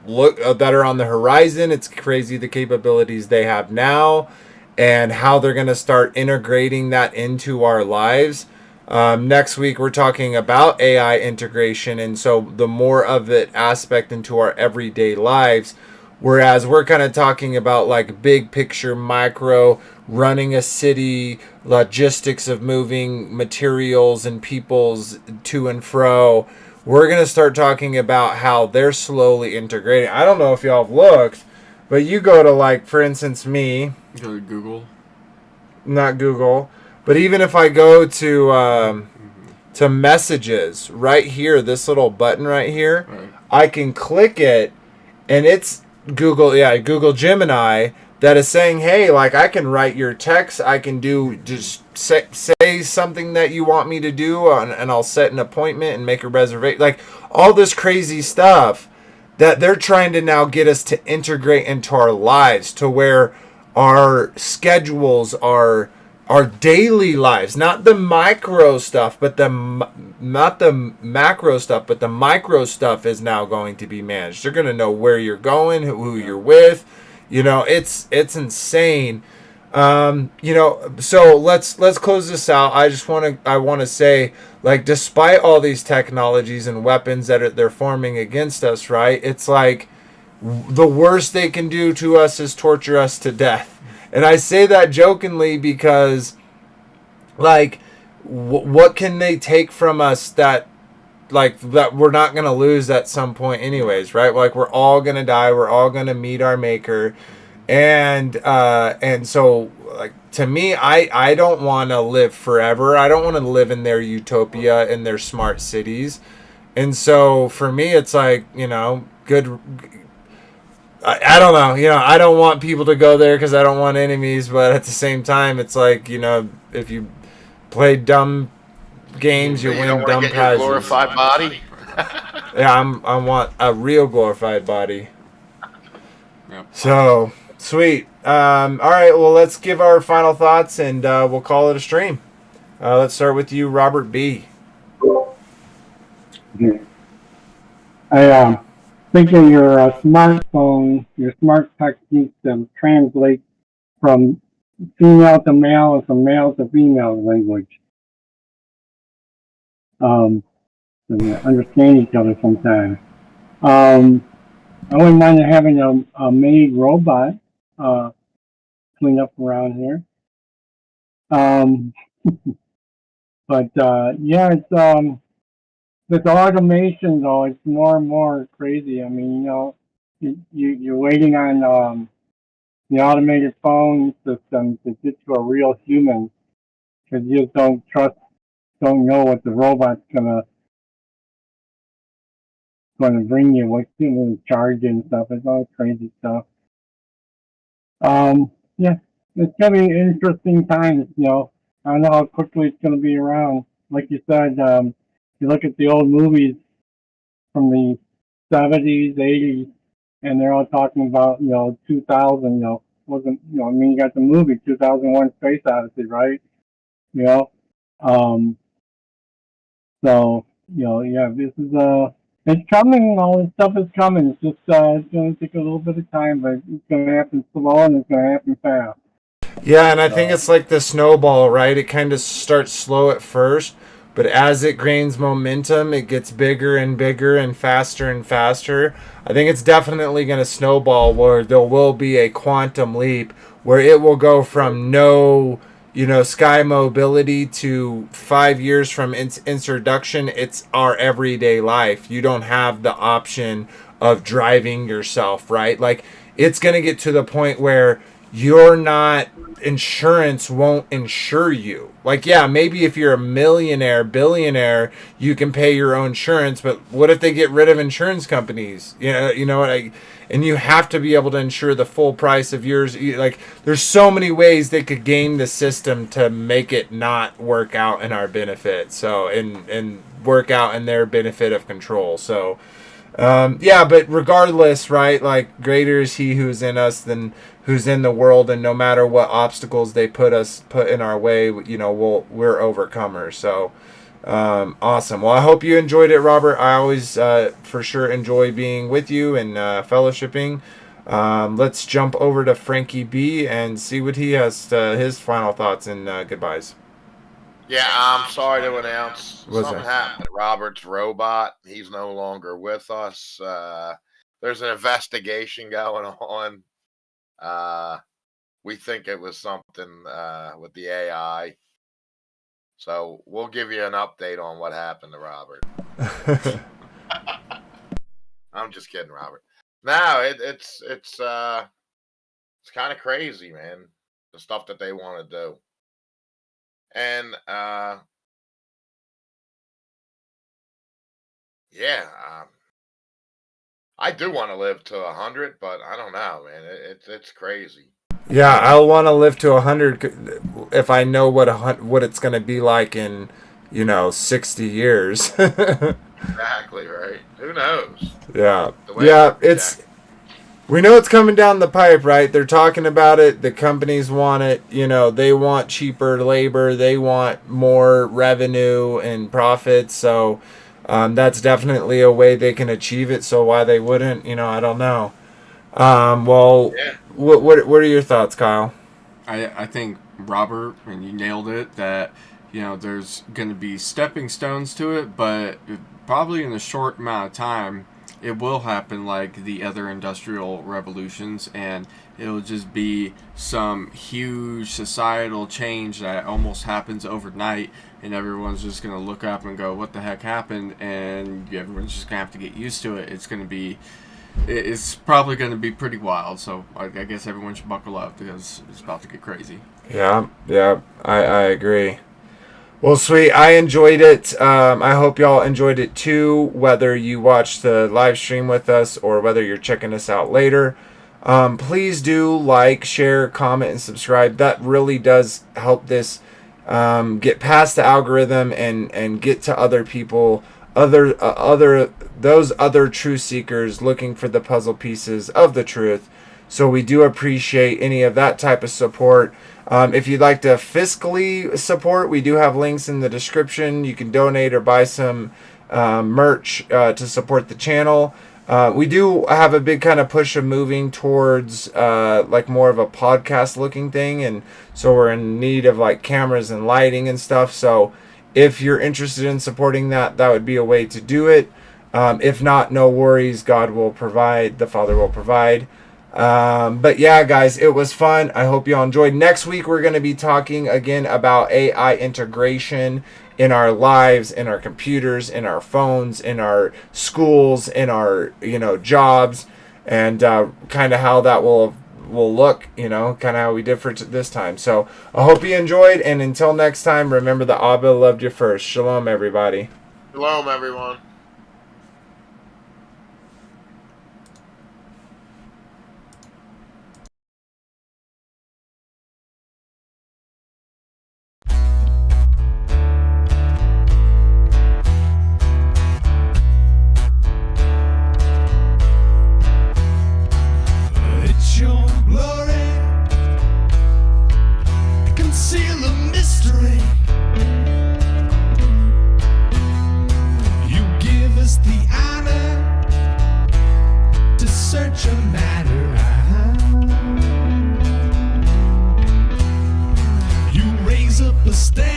are on the horizon. It's crazy the capabilities they have now, and how they're going to start integrating that into our lives. Next week we're talking about AI integration, and so the more of it aspect into our everyday lives, whereas we're kind of talking about like big picture, micro, running a city, logistics of moving materials and peoples to and fro. We're going to start talking about how they're slowly integrating. I don't know if y'all have looked, but you go to, like, for instance, me. Go to Google. Not Google. But even if I go to messages, right here, this little button right here, I can click it, and it's Google Gemini that is saying, hey, like, I can write your text, I can do, just say something that you want me to do, and I'll set an appointment and make a reservation. Like, all this crazy stuff that they're trying to now get us to integrate into our lives, to where our schedules are our daily lives, not the micro stuff, but not the macro stuff, but the micro stuff is now going to be managed. They're going to know where you're going, who you're with. You know, it's insane. You know, so let's close this out. I want to say, like, despite all these technologies and weapons that they're forming against us, right? It's like the worst they can do to us is torture us to death. And I say that jokingly because, like, what can they take from us that we're not going to lose at some point anyways, right? Like, we're all going to die. We're all going to meet our maker. And so, like, to me, I don't want to live forever. I don't want to live in their utopia, in their smart cities. And so for me, it's like, good. I don't know. I don't want people to go there because I don't want enemies. But at the same time, it's like, if you play dumb games, you win don't dumb get prizes. your glorified body. Yeah, I want a real glorified body. Yep. So sweet. All right. Well, let's give our final thoughts, and we'll call it a stream. Let's start with you, Robert B. I think that your smartphone, your smart techniques translate from female to male and from male to female language. And understand each other sometimes. I wouldn't mind having a maid robot clean up around here. But yeah, it's with automation though, it's more and more crazy. I mean, you're waiting on the automated phone system to get to a real human because you just don't know what the robot's gonna bring you, what's gonna charge and stuff. It's all crazy stuff. Yeah, it's gonna be interesting times. I don't know how quickly it's gonna be around. Like you said, you look at the old movies from the 70s, 80s, and they're all talking about 2000. Wasn't I mean, you got the movie 2001: Space Odyssey, right? Um, so yeah, this is it's coming. All this stuff is coming. It's just it's going to take a little bit of time, but it's going to happen slow and it's going to happen fast. Yeah, and I think it's like the snowball, right? It kind of starts slow at first, but as it gains momentum, it gets bigger and bigger and faster. I think it's definitely going to snowball where there will be a quantum leap where it will go from no, sky mobility to 5 years from its introduction. It's our everyday life. You don't have the option of driving yourself, right? Like, it's going to get to the point where insurance won't insure you. Like, yeah, maybe if you're a millionaire, billionaire, you can pay your own insurance, but what if they get rid of insurance companies? You know what and you have to be able to insure the full price of yours. Like, there's so many ways they could game the system to make it not work out in our benefit. So, and work out in their benefit of control. So, yeah, but regardless, right? Like, greater is he who's in us than who's in the world, and no matter what obstacles they put in our way, we're overcomers. So, awesome. Well, I hope you enjoyed it, Robert. I always, for sure, enjoy being with you and fellowshipping. Let's jump over to Frankie B and see what he has, his final thoughts and goodbyes. Yeah, I'm sorry to announce What's something that? happened. Robert's robot, he's no longer with us. There's an investigation going on. We think it was something with the AI. So we'll give you an update on what happened to Robert. I'm just kidding, Robert. No, it's kind of crazy, man. The stuff that they want to do. And yeah, I do want to live to 100, but I don't know, man. It's crazy. Yeah, I'll want to live to 100 if I know what it's going to be like in 60 years. Exactly right. Who knows? Yeah, we know it's coming down the pipe, right? They're talking about it. The companies want it. They want cheaper labor. They want more revenue and profits. So that's definitely a way they can achieve it. So why they wouldn't, I don't know. Well, yeah. What are your thoughts, Kyle? I think, Robert, and you nailed it, that there's going to be stepping stones to it, but probably in a short amount of time it will happen like the other industrial revolutions, and it'll just be some huge societal change that almost happens overnight, and everyone's just going to look up and go, what the heck happened? And everyone's just going to have to get used to it. It's going to be it's probably going to be pretty wild. So I guess everyone should buckle up because it's about to get crazy. Yeah, I agree. Well, sweet. I enjoyed it. I hope y'all enjoyed it too, whether you watched the live stream with us or whether you're checking us out later. Please do like, share, comment, and subscribe. That really does help this get past the algorithm and get to other people, those other truth seekers looking for the puzzle pieces of the truth. So we do appreciate any of that type of support. If you'd like to fiscally support, we do have links in the description. You can donate or buy some merch to support the channel. We do have a big kind of push of moving towards like more of a podcast looking thing, and so we're in need of like cameras and lighting and stuff. So if you're interested in supporting that, that would be a way to do it. If not, no worries. God will provide. The Father will provide. But yeah, guys, it was fun. I hope y'all enjoyed. Next week, we're going to be talking again about AI integration in our lives, in our computers, in our phones, in our schools, in our, jobs, and kind of how that will look, kind of how we did for this time. So I hope you enjoyed, and until next time, remember that ABBA loved you first. Shalom, everybody. Shalom, everyone. Stay